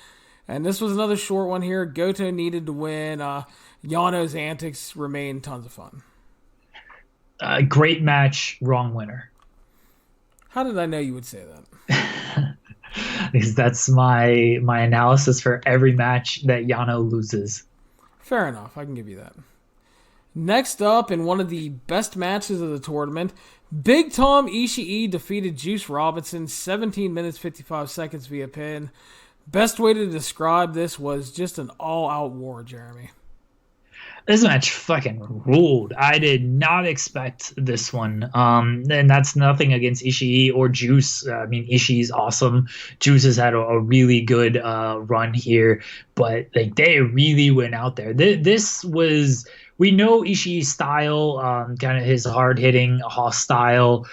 And this was another short one here. Goto needed to win. Yano's antics remain tons of fun. Great match, wrong winner. How did I know you would say that? Because that's my analysis for every match that Yano loses. Fair enough. I can give you that. Next up, in one of the best matches of the tournament, Big Tom Ishii defeated Juice Robinson 17 minutes 55 seconds via pin. Best way to describe this was just an all-out war, Jeremy. This match fucking ruled. I did not expect this one. And that's nothing against Ishii or Juice. I mean, Ishii's awesome. Juice has had a really good run here, but like they really went out there. This was, we know Ishii's style, kind of his hard-hitting, hostile,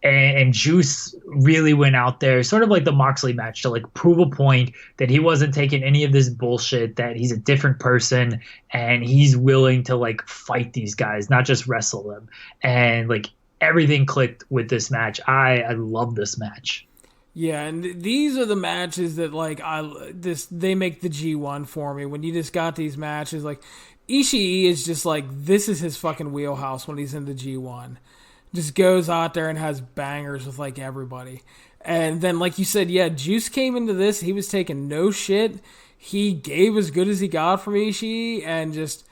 and Juice really went out there, sort of like the Moxley match, to like prove a point that he wasn't taking any of this bullshit, that he's a different person and he's willing to like fight these guys, not just wrestle them. And like everything clicked with this match. I love this match. Yeah, and these are the matches that like they make the G1 for me. When you just got these matches, like Ishii is just like, this is his fucking wheelhouse when he's in the G1. Just goes out there and has bangers with like everybody. And then like you said, yeah, Juice came into this, he was taking no shit. He gave as good as he got from Ishii, and just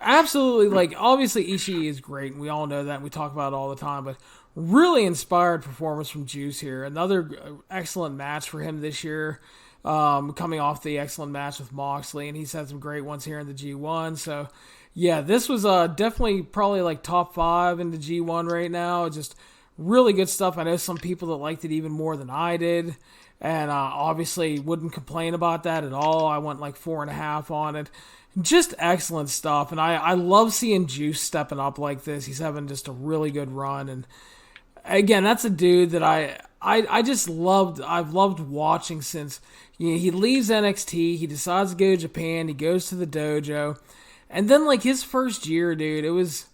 absolutely, like, obviously Ishii is great, and we all know that, and we talk about it all the time, but really inspired performance from Juice here. Another excellent match for him this year, coming off the excellent match with Moxley, and he's had some great ones here in the G1. So yeah, this was definitely probably like top 5 in the G1 right now. Just really good stuff. I know some people that liked it even more than I did, and obviously wouldn't complain about that at all. I went like 4.5 on it. Just excellent stuff, and I love seeing Juice stepping up like this. He's having just a really good run, and again, that's a dude that I just loved. I've loved watching since he leaves NXT. He decides to go to Japan. He goes to the dojo. And then, like, his first year, dude, it was...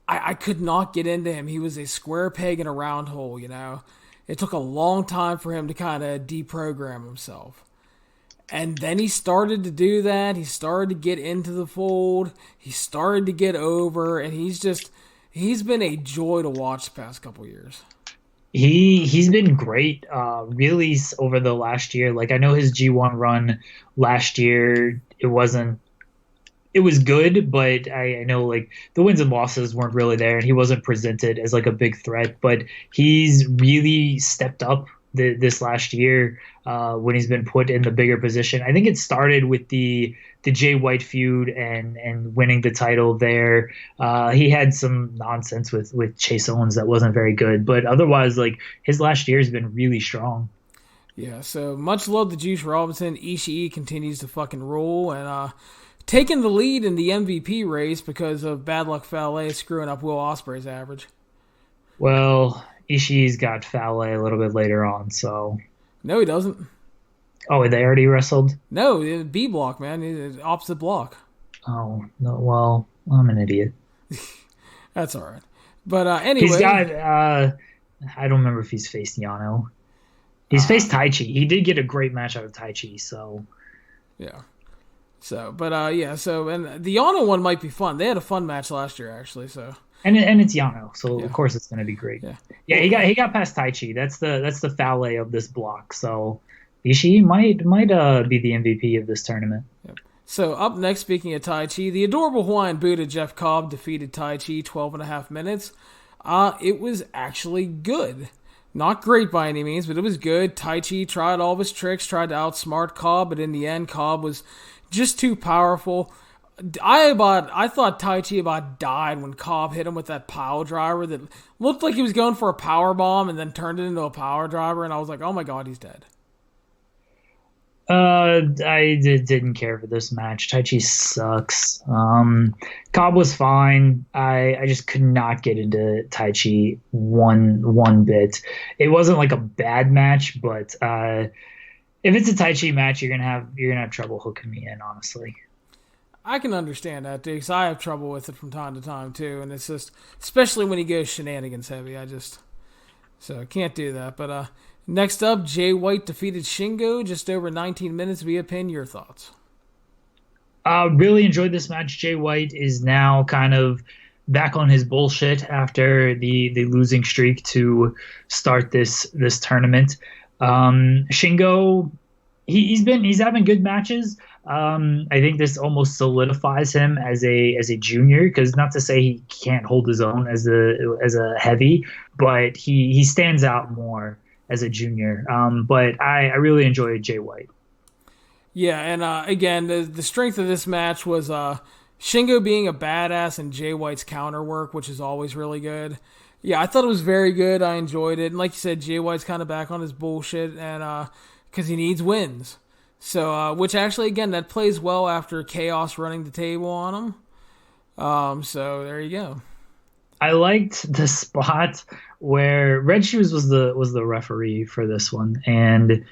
I could not get into him. He was a square peg in a round hole, you know? It took a long time for him to kind of deprogram himself. And then he started to do that. He started to get into the fold. He started to get over. And he's been a joy to watch the past couple years. He's been great, really, over the last year. Like, I know his G1 run last year, it was good, but I know like the wins and losses weren't really there, and he wasn't presented as like a big threat. But he's really stepped up this last year when he's been put in the bigger position. I think it started with the Jay White feud and winning the title there. He had some nonsense with Chase Owens that wasn't very good, but otherwise, like, his last year has been really strong. Yeah, so much love to Juice Robinson. Ishii continues to fucking roll, and taking the lead in the MVP race because of Bad Luck Fale screwing up Will Ospreay's average. Well, Ishii's got Fale a little bit later on, so... No, he doesn't. Oh, they already wrestled? No, B block, man. Opposite block. Oh, no, well, I'm an idiot. That's all right. But anyway... He's got... I don't remember if he's faced Yano. He's faced Taichi. He did get a great match out of Taichi, so... Yeah. So, but yeah, so, and the Yano one might be fun. They had a fun match last year, actually, so. And it's Yano, so yeah. Of course it's going to be great. Yeah, he got past Taichi. That's the Fale of this block. So Ishii might be the MVP of this tournament. Yep. So up next, speaking of Taichi, the adorable Hawaiian Buddha Jeff Cobb defeated Taichi 12.5 minutes. It was actually good. Not great by any means, but it was good. Taichi tried all of his tricks, tried to outsmart Cobb, but in the end, Cobb was just too powerful. I thought Taichi about died when Cobb hit him with that pile driver that looked like he was going for a power bomb and then turned it into a power driver, and I was like, oh my god, he's dead. Didn't care for this match. Tai Chi sucks. Cobb was fine. I just could not get into Tai Chi one bit. It wasn't like a bad match, but if it's a Tai Chi match, you're gonna have trouble hooking me in, honestly. I can understand that, dude, because I have trouble with it from time to time, too. And it's just, especially when he goes shenanigans heavy, so I can't do that. But next up, Jay White defeated Shingo just over 19 minutes via pin. Your thoughts? Really enjoyed this match. Jay White is now kind of back on his bullshit after the losing streak to start this tournament. Shingo, he's having good matches. I think this almost solidifies him as a junior, because not to say he can't hold his own as a heavy, but he stands out more as a junior. But I really enjoyed Jay White. Yeah, and again, the strength of this match was Shingo being a badass and Jay White's counter work, which is always really good. Yeah, I thought it was very good. I enjoyed it. And like you said, Jay White's kind of back on his bullshit, and because he needs wins. So, which actually, again, that plays well after Chaos running the table on him. So there you go. I liked the spot where Red Shoes was the referee for this one, and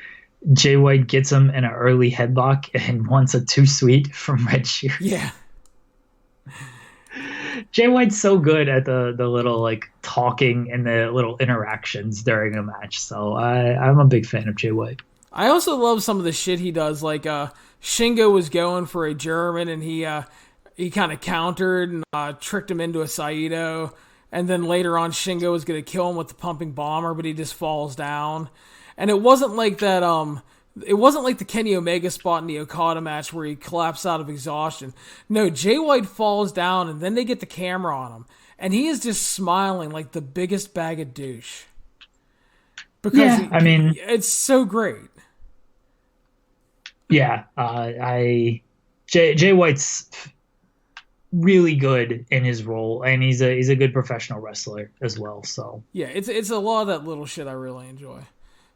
Jay White gets him in an early headlock and wants a too sweet from Red Shoes. Yeah. Jay White's so good at the little like talking and the little interactions during a match. So I'm a big fan of Jay White. I also love some of the shit he does. Like Shingo was going for a German, and he kind of countered and tricked him into a Saito. And then later on, Shingo was going to kill him with the pumping bomber, but he just falls down. And it wasn't like that. It wasn't like the Kenny Omega spot in the Okada match where he collapsed out of exhaustion. No, Jay White falls down, and then they get the camera on him, and he is just smiling like the biggest bag of douche. Because it's so great. Yeah, Jay White's really good in his role, and he's a good professional wrestler as well. So yeah, it's a lot of that little shit I really enjoy.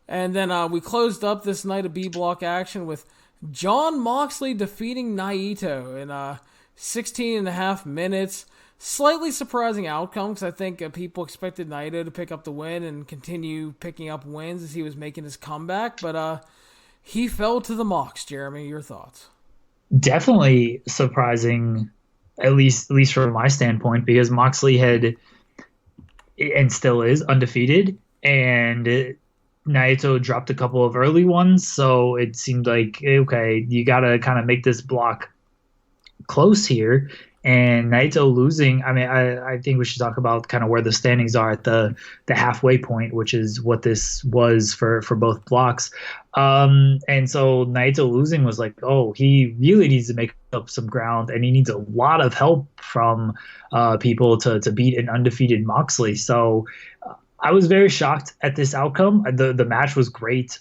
And then we closed up this night of B block action with Jon Moxley defeating Naito in 16 and a half minutes. Slightly surprising outcome, because I think people expected Naito to pick up the win and continue picking up wins as he was making his comeback, but he fell to the Mox. Jeremy, your thoughts? Definitely surprising, at least from my standpoint, because Moxley had and still is undefeated, and Naito dropped a couple of early ones, so it seemed like, okay, you got to kind of make this block close here. And Naito losing, I think we should talk about kind of where the standings are at the halfway point, which is what this was for both blocks. And so Naito losing was like, oh, he really needs to make up some ground, and he needs a lot of help from people to beat an undefeated Moxley. So I was very shocked at this outcome. The match was great.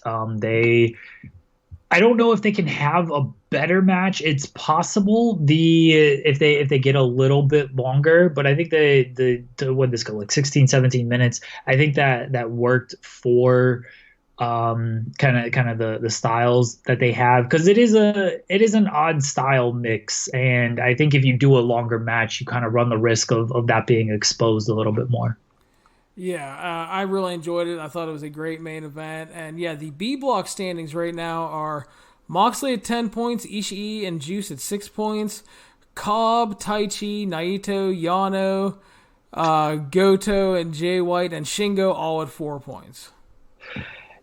I don't know if they can have a better match. It's possible if they get a little bit longer, but I think what this go like 16, 17 minutes. I think that worked for kind of the styles that they have, because it is an odd style mix, and I think if you do a longer match, you kind of run the risk of that being exposed a little bit more. Yeah, I really enjoyed it. I thought it was a great main event. And yeah, the B block standings right now are Moxley at 10 points, Ishii and Juice at 6 points, Cobb, Taichi, Naito, Yano, Goto, and Jay White, and Shingo all at 4 points.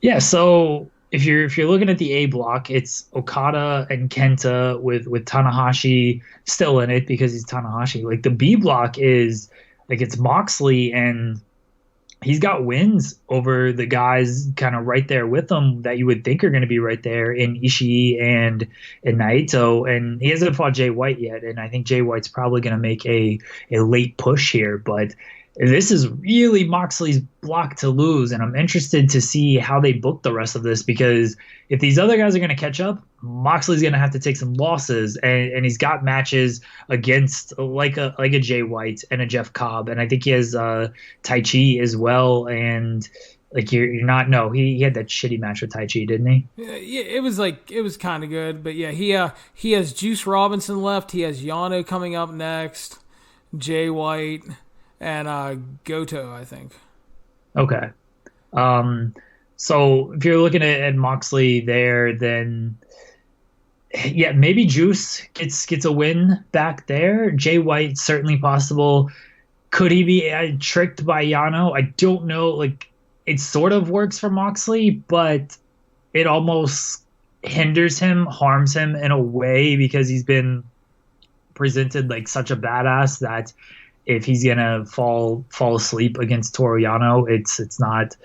Yeah, so if you're looking at the A block, it's Okada and Kenta with Tanahashi still in it because he's Tanahashi. Like the B block is like it's Moxley, and he's got wins over the guys kind of right there with him that you would think are going to be right there in Ishii and Naito. And he hasn't fought Jay White yet, and I think Jay White's probably going to make a late push here. But this is really Moxley's block to lose, and I'm interested to see how they book the rest of this, because if these other guys are going to catch up, Moxley's going to have to take some losses, and he's got matches against like a Jay White and a Jeff Cobb, and I think he has Tai Chi as well, and Like you're not. No, he had that shitty match with Tai Chi, didn't he? Yeah, it was kind of good, but yeah, he has Juice Robinson left. He has Yano coming up next, Jay White, and Goto, I think. Okay. So if you're looking at Moxley there, then yeah, maybe Juice gets a win back there. Jay White certainly possible. Could he be tricked by Yano? I don't know. Like, it sort of works for Moxley, but it almost hinders him, harms him in a way because he's been presented like such a badass that if he's gonna fall asleep against Toru Yano, it's not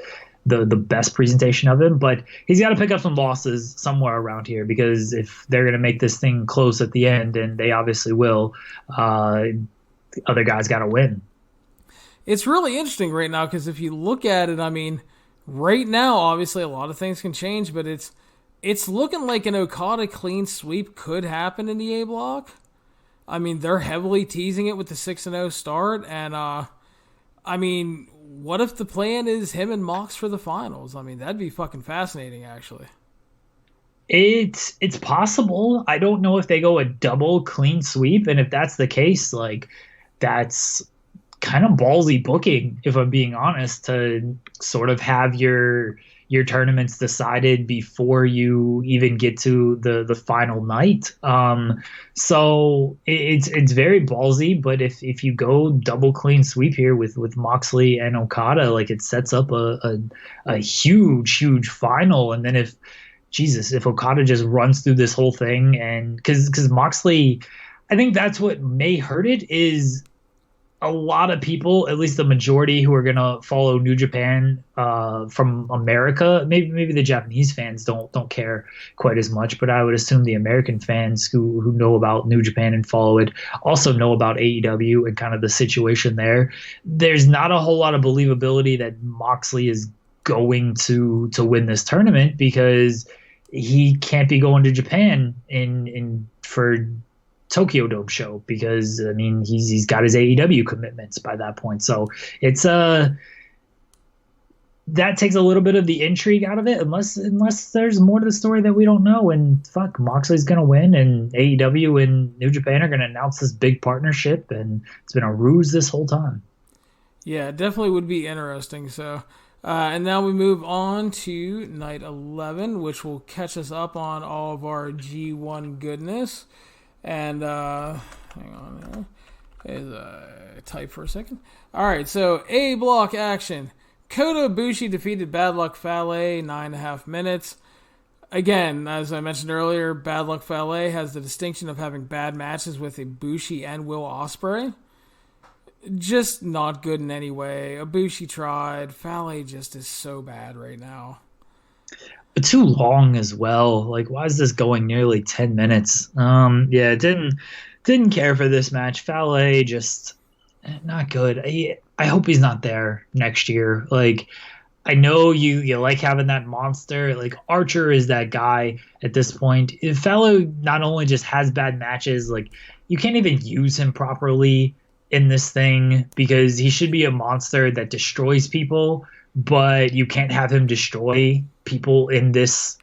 the best presentation of him. But he's got to pick up some losses somewhere around here because if they're gonna make this thing close at the end, and they obviously will, the other guys got to win. It's really interesting right now because if you look at it, I mean, right now, obviously a lot of things can change, but it's looking like an Okada clean sweep could happen in the A block. I mean, they're heavily teasing it with the 6-0 start, and I mean, what if the plan is him and Mox for the finals? I mean, that'd be fucking fascinating, actually. It's possible. I don't know if they go a double clean sweep, and if that's the case, like, that's kind of ballsy booking, if I'm being honest, to sort of have your tournaments decided before you even get to the final night. So it's very ballsy, but if you go double clean sweep here with Moxley and Okada, like, it sets up a huge final. And then if Okada just runs through this whole thing, and because Moxley, I think that's what may hurt it, is a lot of people, at least the majority who are going to follow New Japan from America, maybe the Japanese fans don't care quite as much, but I would assume the American fans who know about New Japan and follow it also know about AEW and kind of the situation there. There's not a whole lot of believability that Moxley is going to win this tournament because he can't be going to Japan for Tokyo Dome show because, I mean, he's got his AEW commitments by that point. So it's that takes a little bit of the intrigue out of it, unless there's more to the story that we don't know. And fuck, Moxley's gonna win, and AEW and New Japan are gonna announce this big partnership, and it's been a ruse this whole time. Yeah, it definitely would be interesting. So, and now we move on to night 11, which will catch us up on all of our G1 goodness. And, hang on type for a second. Alright, so A block action. Kota Ibushi defeated Bad Luck Fale, 9.5 minutes. Again, as I mentioned earlier, Bad Luck Fale has the distinction of having bad matches with Ibushi and Will Ospreay. Just not good in any way. Ibushi tried. Fale just is so bad right now. Too long as well. Like, why is this going nearly 10 minutes? Yeah, didn't care for this match. Fale just not good. I hope he's not there next year. Like, I know you like having that monster. Like, Archer is that guy at this point. If Fale not only just has bad matches, like, you can't even use him properly in this thing because he should be a monster that destroys people, but you can't have him destroy people in this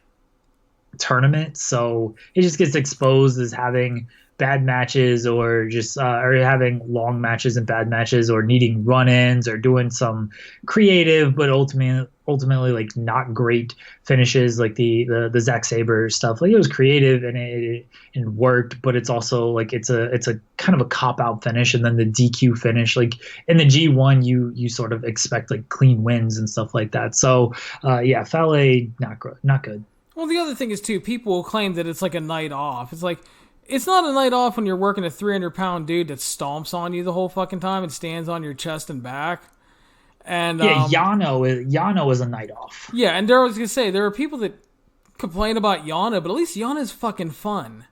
tournament. So he just gets exposed as having bad matches, or just or having long matches and bad matches, or needing run-ins, or doing some creative but ultimately like not great finishes, like the Zack Sabre stuff. Like, it was creative and it worked, but it's also like it's a kind of a cop-out finish. And then the DQ finish, like in the G1, you sort of expect like clean wins and stuff like that. So yeah, Fale not good. Well, the other thing is too, people will claim that it's like a night off. It's like, it's not a night off when you're working a 300-pound dude that stomps on you the whole fucking time and stands on your chest and back. And yeah, Yano is a night off. Yeah, and I was gonna say, there are people that complain about Yano, but at least Yano's fucking fun.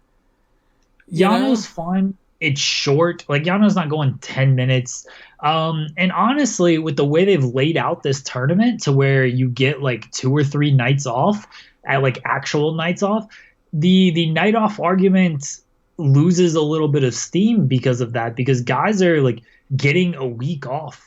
Yano's fun. It's short. Like, Yano's not going 10 minutes. And honestly, with the way they've laid out this tournament to where you get like 2 or 3 nights off, at like actual nights off, the night off argument loses a little bit of steam because of that, because guys are like getting a week off.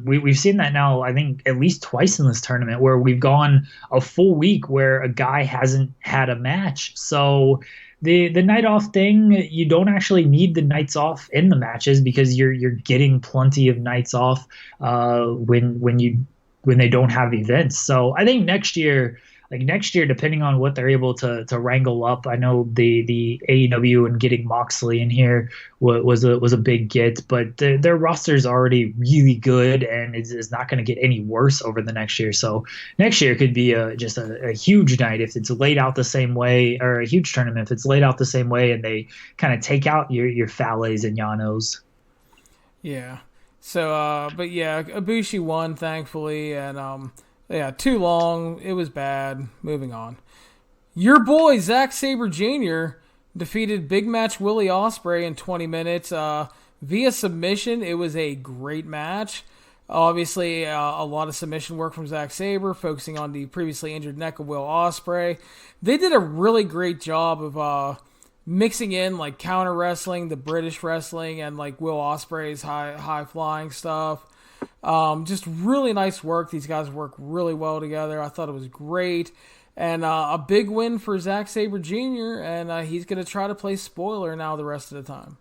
We've seen that now, I think at least twice in this tournament, where we've gone a full week where a guy hasn't had a match. So the night off thing, you don't actually need the nights off in the matches, because you're getting plenty of nights off when they don't have events. So I think next year, depending on what they're able to wrangle up, I know the AEW and getting Moxley in here was a big get, but their roster's already really good, and it's not going to get any worse over the next year. So next year could be just a huge night if it's laid out the same way, or a huge tournament if it's laid out the same way, and they kind of take out your Fales and Llanos. Yeah. So, but yeah, Ibushi won, thankfully, and yeah, too long. It was bad. Moving on. Your boy, Zack Sabre Jr., defeated Big Match Willie Ospreay in 20 minutes via submission. It was a great match. Obviously, a lot of submission work from Zack Sabre, focusing on the previously injured neck of Will Ospreay. They did a really great job of mixing in like counter wrestling, the British wrestling, and like Will Ospreay's high flying stuff. Just really nice work. These guys work really well together. I thought it was great. And a big win for Zack Sabre Jr., and he's going to try to play spoiler now the rest of the time.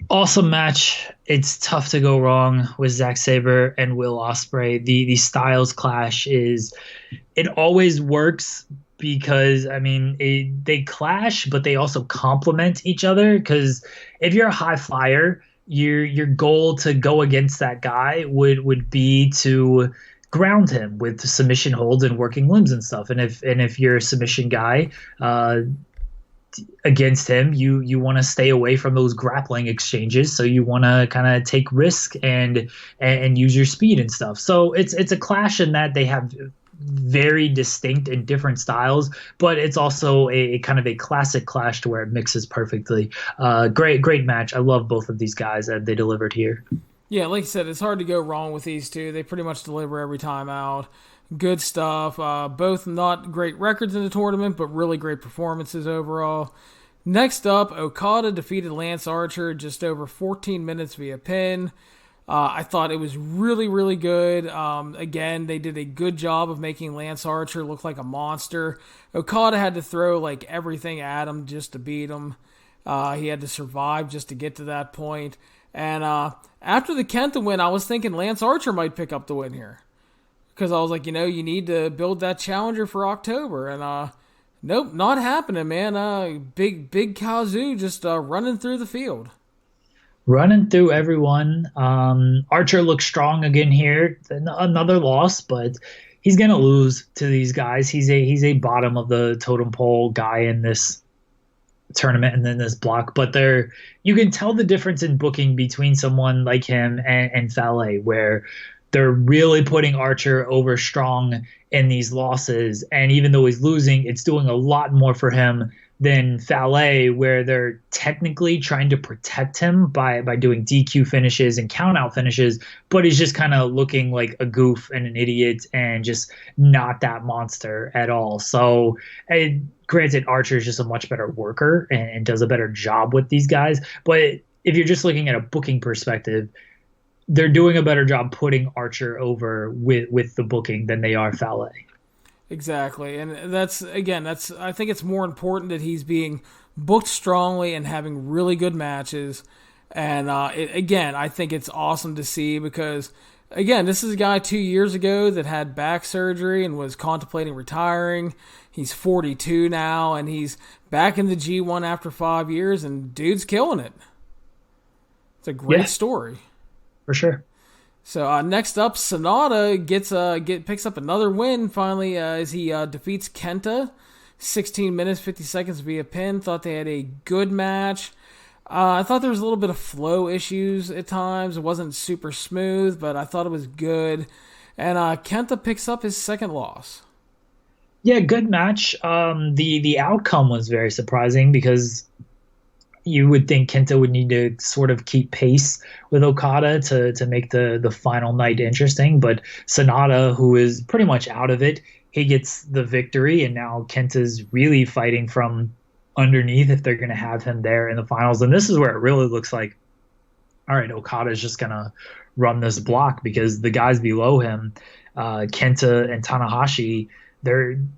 Awesome match. It's tough to go wrong with Zack Sabre and Will Ospreay. The styles clash it always works, because I mean they clash, but they also complement each other. Because if you're a high flyer, your goal to go against that guy would be to ground him with submission holds and working limbs and stuff. And if you're a submission guy against him, you want to stay away from those grappling exchanges. So you want to kind of take risk and use your speed and stuff. So it's a clash in that they have very distinct and different styles, but it's also a kind of a classic clash to where it mixes perfectly. Great match. I love both of these guys, and they delivered here. Yeah, like I said, it's hard to go wrong with these two. They pretty much deliver every time out. Good stuff. Both not great records in the tournament, but really great performances overall. Next up, Okada defeated Lance Archer just over 14 minutes via pin. I thought it was really, really good. Again, they did a good job of making Lance Archer look like a monster. Okada had to throw like everything at him just to beat him. He had to survive just to get to that point. And after the Kenta win, I was thinking Lance Archer might pick up the win here. Because I was like, you need to build that challenger for October. And nope, not happening, man. Big Kazoo just running through the field. Running through everyone. Archer looks strong again here. Another loss, but he's gonna lose to these guys. He's a bottom of the totem pole guy in this tournament and then this block. But you can tell the difference in booking between someone like him and Fale, where they're really putting Archer over strong in these losses. And even though he's losing, it's doing a lot more for him than Fale, where they're technically trying to protect him by doing DQ finishes and count-out finishes, but he's just kind of looking like a goof and an idiot and just not that monster at all. So, granted, Archer is just a much better worker and does a better job with these guys, but if you're just looking at a booking perspective, they're doing a better job putting Archer over with the booking than they are Fale. Exactly, and I think it's more important that he's being booked strongly and having really good matches. And I think it's awesome to see, because again, this is a guy 2 years ago that had back surgery and was contemplating retiring. He's 42 now, and he's back in the G1 after 5 years, and dude's killing it. It's a great story. For sure. So next up, Sonata picks up another win finally as he defeats Kenta, 16 minutes 50 seconds via pin. Thought they had a good match. I thought there was a little bit of flow issues at times. It wasn't super smooth, but I thought it was good. And Kenta picks up his second loss. Yeah, good match. The outcome was very surprising, because you would think Kenta would need to sort of keep pace with Okada to make the final night interesting. But Sonata, who is pretty much out of it, he gets the victory, and now Kenta's really fighting from underneath if they're going to have him there in the finals. And this is where it really looks like, all right, Okada's just going to run this block, because the guys below him, Kenta and Tanahashi,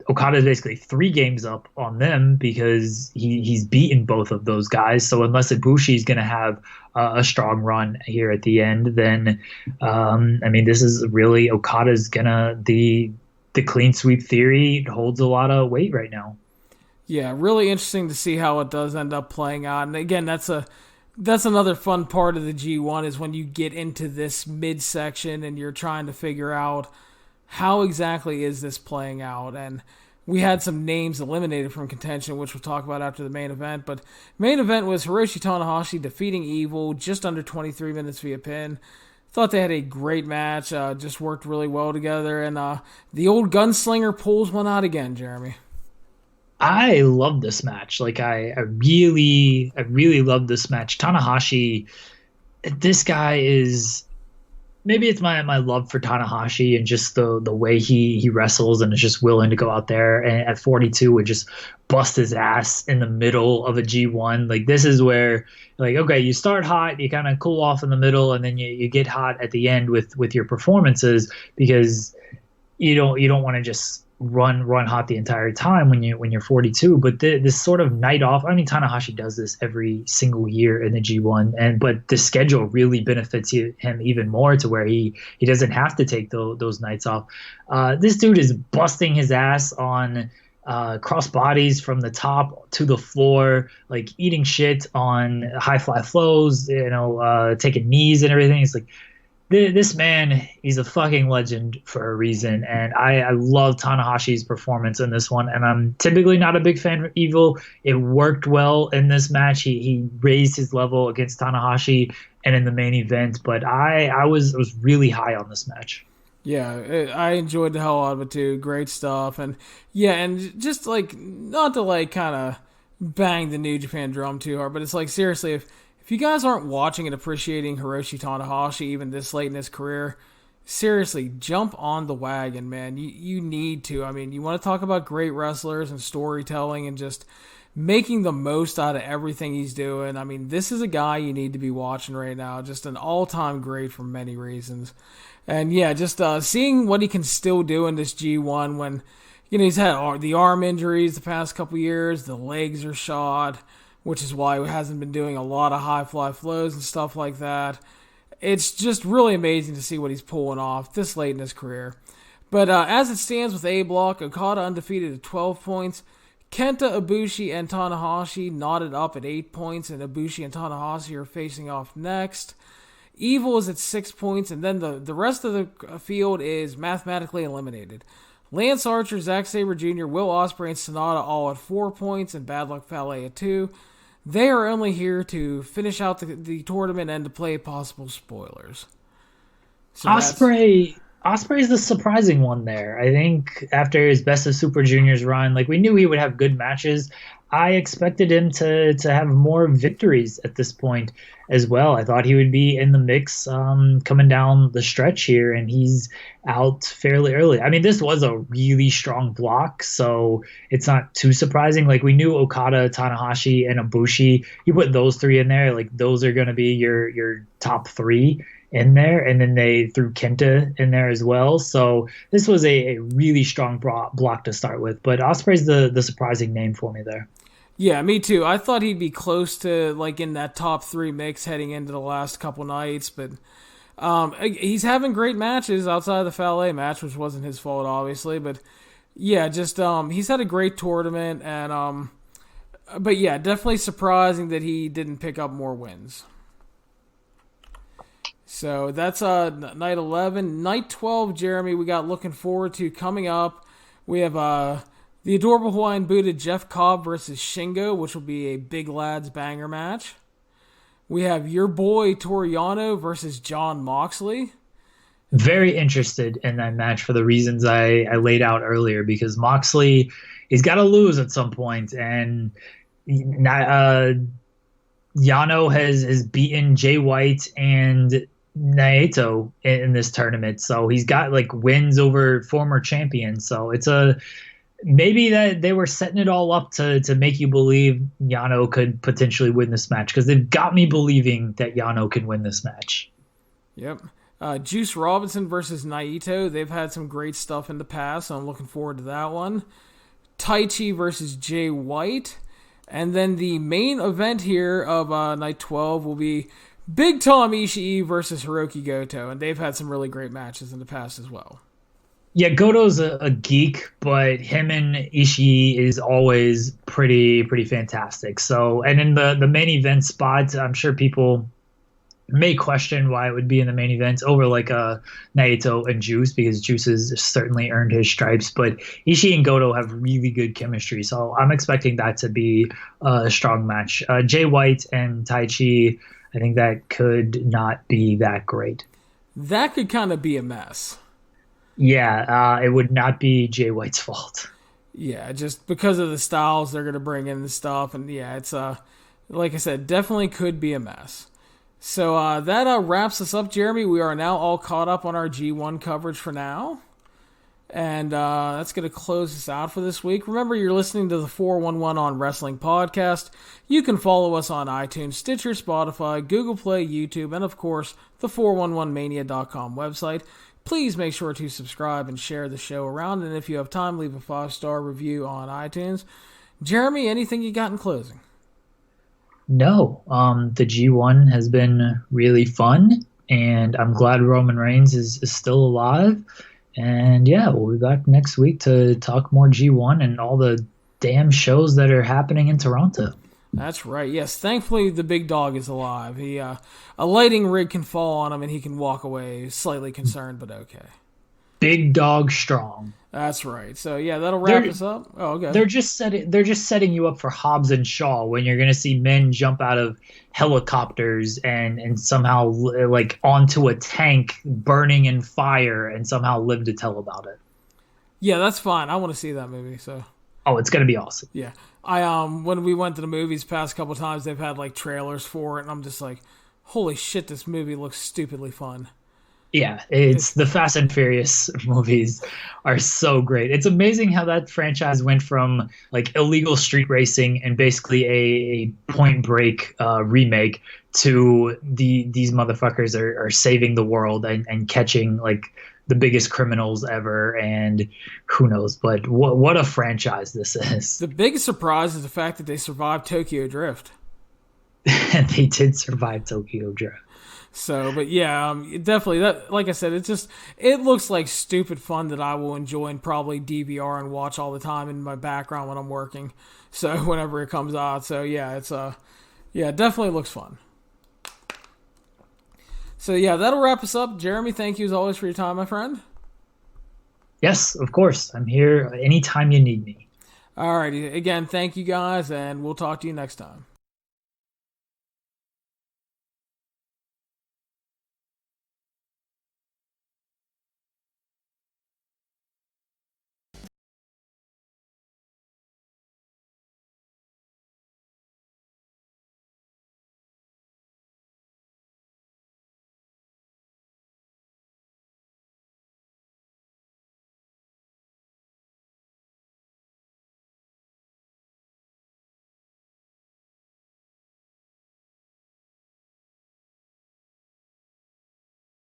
Okada's basically 3 games up on them because he's beaten both of those guys. So unless Ibushi's going to have a strong run here at the end, then this is really Okada's gonna the clean sweep theory holds a lot of weight right now. Yeah, really interesting to see how it does end up playing out. And again, that's another fun part of the G1 is when you get into this midsection and you're trying to figure out how exactly is this playing out. And we had some names eliminated from contention, which we'll talk about after the main event. But main event was Hiroshi Tanahashi defeating Evil just under 23 minutes via pin. Thought they had a great match, just worked really well together. And the old gunslinger pulls one out again, Jeremy. I love this match. Like I really love this match. Tanahashi, this guy is, maybe it's my love for Tanahashi and just the way he wrestles and is just willing to go out there and at 42 would just bust his ass in the middle of a G1. Like this is where, like, okay, you start hot, you kind of cool off in the middle, and then you get hot at the end with your performances, because you don't want to just run hot the entire time when you're 42. But this sort of night off, I mean, Tanahashi does this every single year in the G1, but the schedule really benefits him even more to where he doesn't have to take those nights off. This dude is busting his ass on cross bodies from the top to the floor, like eating shit on high fly flows, taking knees and everything. It's like, this man, he's a fucking legend for a reason, and I love Tanahashi's performance in this one, and I'm typically not a big fan of Evil. It worked well in this match. He raised his level against Tanahashi and in the main event, but I was really high on this match. Yeah, I enjoyed the hell out of it too. Great stuff. And yeah, and just like, not to like kind of bang the New Japan drum too hard, but it's like, seriously, if you guys aren't watching and appreciating Hiroshi Tanahashi even this late in his career, seriously, jump on the wagon, man. You need to. I mean, you want to talk about great wrestlers and storytelling and just making the most out of everything he's doing. I mean, this is a guy you need to be watching right now. Just an all-time great for many reasons. And yeah, just seeing what he can still do in this G1 when, he's had the arm injuries the past couple years, the legs are shot, which is why he hasn't been doing a lot of high fly flows and stuff like that. It's just really amazing to see what he's pulling off this late in his career. But as it stands with A Block, Okada undefeated at 12 points. Kenta, Ibushi, and Tanahashi knotted up at 8 points, and Ibushi and Tanahashi are facing off next. Evil is at 6 points, and then the rest of the field is mathematically eliminated. Lance Archer, Zack Sabre Jr., Will Ospreay, and Sonata all at 4 points, and Bad Luck Fale at 2. They are only here to finish out the tournament and to play possible spoilers. So Ospreay is the surprising one there. I think after his Best of Super Juniors run, like, we knew he would have good matches. I expected him to have more victories at this point as well. I thought he would be in the mix coming down the stretch here, and he's out fairly early. I mean, this was a really strong block, so it's not too surprising. Like, we knew Okada, Tanahashi, and Ibushi, you put those 3 in there, like, those are going to be your top 3 in there, and then they threw Kenta in there as well. So this was a really strong block to start with, but Ospreay's the surprising name for me there. Yeah, me too. I thought he'd be close to, like, in that top 3 mix heading into the last couple nights, but he's having great matches outside of the Fale match, which wasn't his fault, obviously, but yeah, just he's had a great tournament, and but yeah, definitely surprising that he didn't pick up more wins. So that's night 11. Night 12, Jeremy, we got looking forward to coming up. We have the Adorable Hawaiian Buddha Jeff Cobb versus Shingo, which will be a big lads banger match. We have your boy Toru Yano versus Jon Moxley. Very interested in that match for the reasons I laid out earlier, because Moxley, he's got to lose at some point, and Yano has beaten Jay White and Naito in this tournament, so he's got like wins over former champions. So it's a maybe that they were setting it all up to make you believe Yano could potentially win this match, because they've got me believing that Yano can win this match. Yep. Juice Robinson versus Naito. They've had some great stuff in the past, so I'm looking forward to that one. Taichi versus Jay White. And then the main event here of Night 12 will be Big Tom Ishii versus Hiroki Goto. And they've had some really great matches in the past as well. Yeah, Goto's a geek, but him and Ishii is always pretty fantastic. So, and in the main event spot, I'm sure people may question why it would be in the main event over like Naito and Juice, because Juice has certainly earned his stripes, but Ishii and Goto have really good chemistry, so I'm expecting that to be a strong match. Jay White and Taichi, I think that could not be that great. That could kind of be a mess. Yeah, it would not be Jay White's fault. Yeah, just because of the styles they're going to bring in the stuff, and yeah, it's like I said, definitely could be a mess. So that wraps us up, Jeremy. We are now all caught up on our G1 coverage for now. And that's going to close us out for this week. Remember, you're listening to the 411 on Wrestling podcast. You can follow us on iTunes, Stitcher, Spotify, Google Play, YouTube, and of course, the 411mania.com website. Please make sure to subscribe and share the show around. And if you have time, leave a 5-star review on iTunes. Jeremy, anything you got in closing? No, the G1 has been really fun, and I'm glad Roman Reigns is still alive. And yeah, we'll be back next week to talk more G1 and all the damn shows that are happening in Toronto. That's right. Yes, thankfully the big dog is alive. He a lighting rig can fall on him and he can walk away. He's slightly concerned, but okay. Big dog strong. That's right. So yeah, that'll wrap us up. Oh, okay. They're just setting you up for Hobbs and Shaw, when you're going to see men jump out of helicopters and somehow like onto a tank burning in fire and somehow live to tell about it. Yeah, that's fine. I want to see that movie. So. Oh, it's going to be awesome. Yeah. When we went to the movies past couple times, they've had like trailers for it, and I'm just like, holy shit, this movie looks stupidly fun. Yeah, it's the Fast and Furious movies are so great. It's amazing how that franchise went from like illegal street racing and basically a Point Break remake to these motherfuckers are saving the world and catching like the biggest criminals ever, and who knows, but what a franchise this is. The biggest surprise is the fact that they survived Tokyo Drift. And they did survive Tokyo Drift. So, but yeah, definitely that. Like I said, it looks like stupid fun that I will enjoy and probably DVR and watch all the time in my background when I'm working. So whenever it comes out, so yeah, it definitely looks fun. So yeah, that'll wrap us up. Jeremy, thank you as always for your time, my friend. Yes, of course. I'm here anytime you need me. Alrighty, again, thank you guys, and we'll talk to you next time.